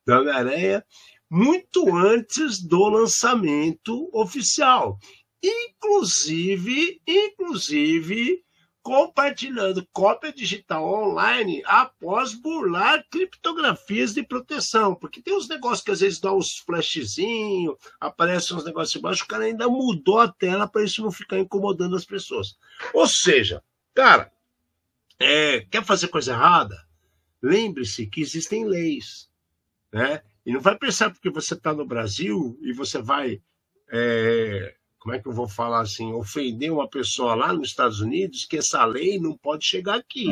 Homem-Aranha, muito antes do lançamento oficial. Inclusive compartilhando cópia digital online após burlar criptografias de proteção. Porque tem uns negócios que às vezes dá uns flashzinhos, aparecem uns negócios embaixo, o cara ainda mudou a tela para isso não ficar incomodando as pessoas. Ou seja, cara, quer fazer coisa errada? Lembre-se que existem leis, né? E não vai pensar porque você está no Brasil e você vai, como é que eu vou falar assim, ofender uma pessoa lá nos Estados Unidos, que essa lei não pode chegar aqui.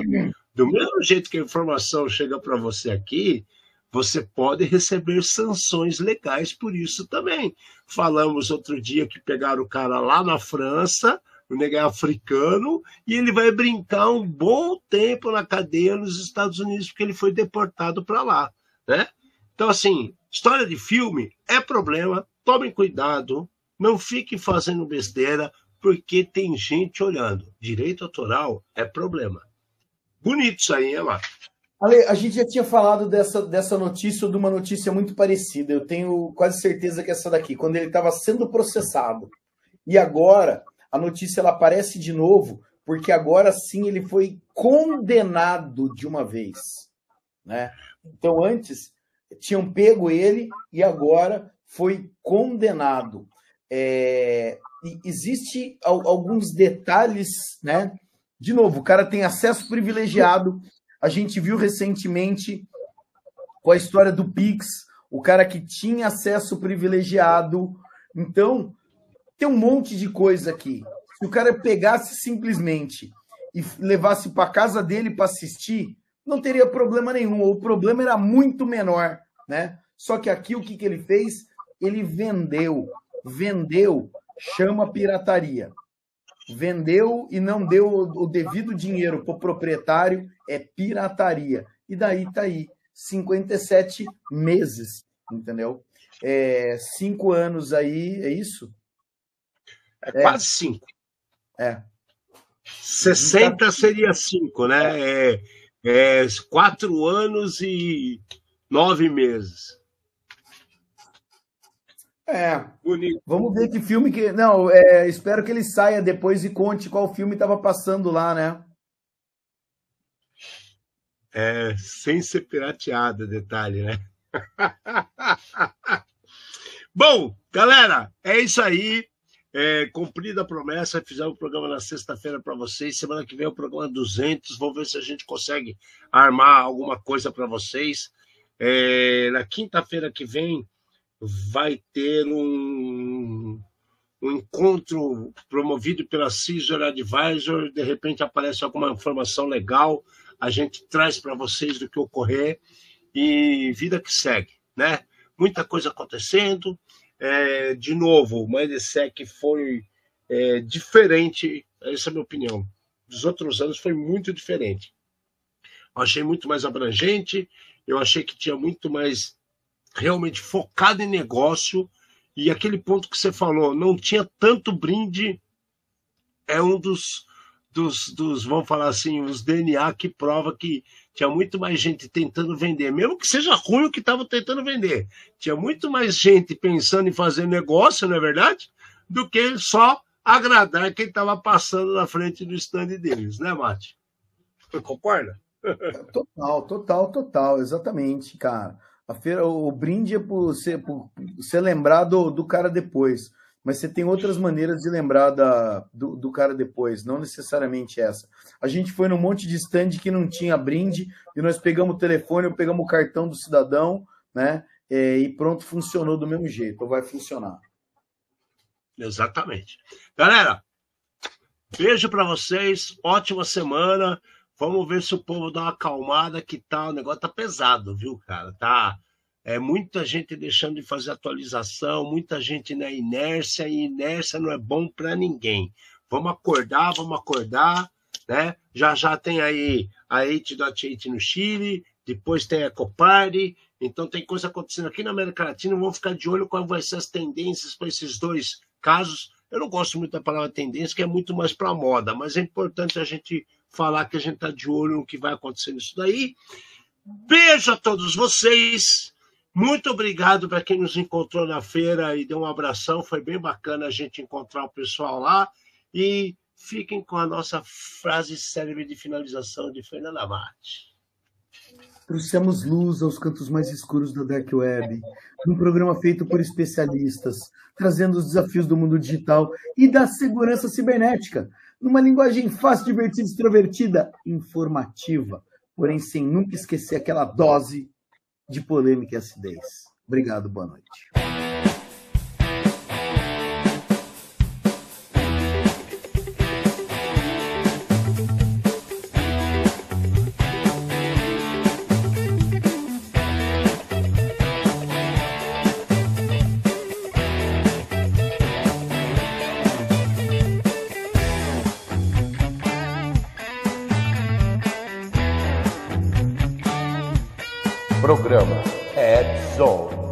Do mesmo jeito que a informação chega para você aqui, você pode receber sanções legais por isso também. Falamos outro dia que pegaram o cara lá na França, o negro é africano, e ele vai brincar um bom tempo na cadeia nos Estados Unidos, porque ele foi deportado para lá, né? Então, assim, história de filme é problema, tomem cuidado, não fiquem fazendo besteira, porque tem gente olhando. Direito autoral é problema. Bonito isso aí, hein, Marcos? Ale, a gente já tinha falado dessa notícia ou de uma notícia muito parecida. Eu tenho quase certeza que essa daqui, quando ele estava sendo processado. E agora a notícia ela aparece de novo, porque agora sim ele foi condenado de uma vez, né? Então antes tinham pego ele e agora foi condenado. E existe alguns detalhes, né? De novo, o cara tem acesso privilegiado. A gente viu recentemente com a história do Pix, o cara que tinha acesso privilegiado. Então, tem um monte de coisa aqui. Se o cara pegasse simplesmente e levasse para casa dele para assistir, não teria problema nenhum. O problema era muito menor, né? Só que aqui o que ele fez? Ele vendeu chama pirataria. Vendeu e não deu o devido dinheiro para o proprietário, é pirataria. E daí tá aí, 57 meses, entendeu? 5 anos aí, é isso? Quase 5. 60 seria 5, né? 4 anos e 9 meses. Bonito. Vamos ver que filme que... Não, espero que ele saia depois e conte qual filme estava passando lá, né? Sem ser pirateado, detalhe, né? Bom, galera, é isso aí. Cumprida a promessa, fizemos o programa na sexta-feira para vocês. Semana que vem é o programa 200. Vamos ver se a gente consegue armar alguma coisa para vocês. Na quinta-feira que vem vai ter um encontro promovido pela Caesar Advisor. De repente aparece alguma informação legal, a gente traz para vocês do que ocorrer e vida que segue, né? Muita coisa acontecendo. De novo, o Mindsec foi diferente, essa é a minha opinião. Dos outros anos foi muito diferente. Eu achei muito mais abrangente, eu achei que tinha muito mais realmente focado em negócio, e aquele ponto que você falou, não tinha tanto brinde, é um dos vamos falar assim, os DNA que prova que tinha muito mais gente tentando vender, mesmo que seja ruim o que estava tentando vender. Tinha muito mais gente pensando em fazer negócio, não é verdade? Do que só agradar quem estava passando na frente do stand deles, né, Mate? Concorda? Total, exatamente, cara. A feira, o brinde é por ser lembrado do cara depois. Mas você tem outras maneiras de lembrar do cara depois, não necessariamente essa. A gente foi num monte de stand que não tinha brinde, e nós pegamos o telefone, pegamos o cartão do cidadão, né? E pronto, funcionou do mesmo jeito, ou vai funcionar. Exatamente. Galera, beijo para vocês, ótima semana. Vamos ver se o povo dá uma acalmada, que tá, o negócio tá pesado, viu, cara? Tá... muita gente deixando de fazer atualização, muita gente na inércia, e inércia não é bom para ninguém. Vamos acordar, né? Já tem aí a 8.8 no Chile, depois tem a Ecoparty, então tem coisa acontecendo aqui na América Latina, vamos ficar de olho qual vai ser as tendências para esses dois casos. Eu não gosto muito da palavra tendência, que é muito mais para moda, mas é importante a gente falar que a gente está de olho no que vai acontecer nisso daí. Beijo a todos vocês. Muito obrigado para quem nos encontrou na feira e deu um abração. Foi bem bacana a gente encontrar o pessoal lá. E fiquem com a nossa frase célebre de finalização de Fernanda Mate. Trouxemos luz aos cantos mais escuros da Dark Web, num programa feito por especialistas, trazendo os desafios do mundo digital e da segurança cibernética, numa linguagem fácil, divertida, extrovertida, informativa, porém sem nunca esquecer aquela dose de polêmica e acidez. Obrigado, boa noite. Programa Ed Zone.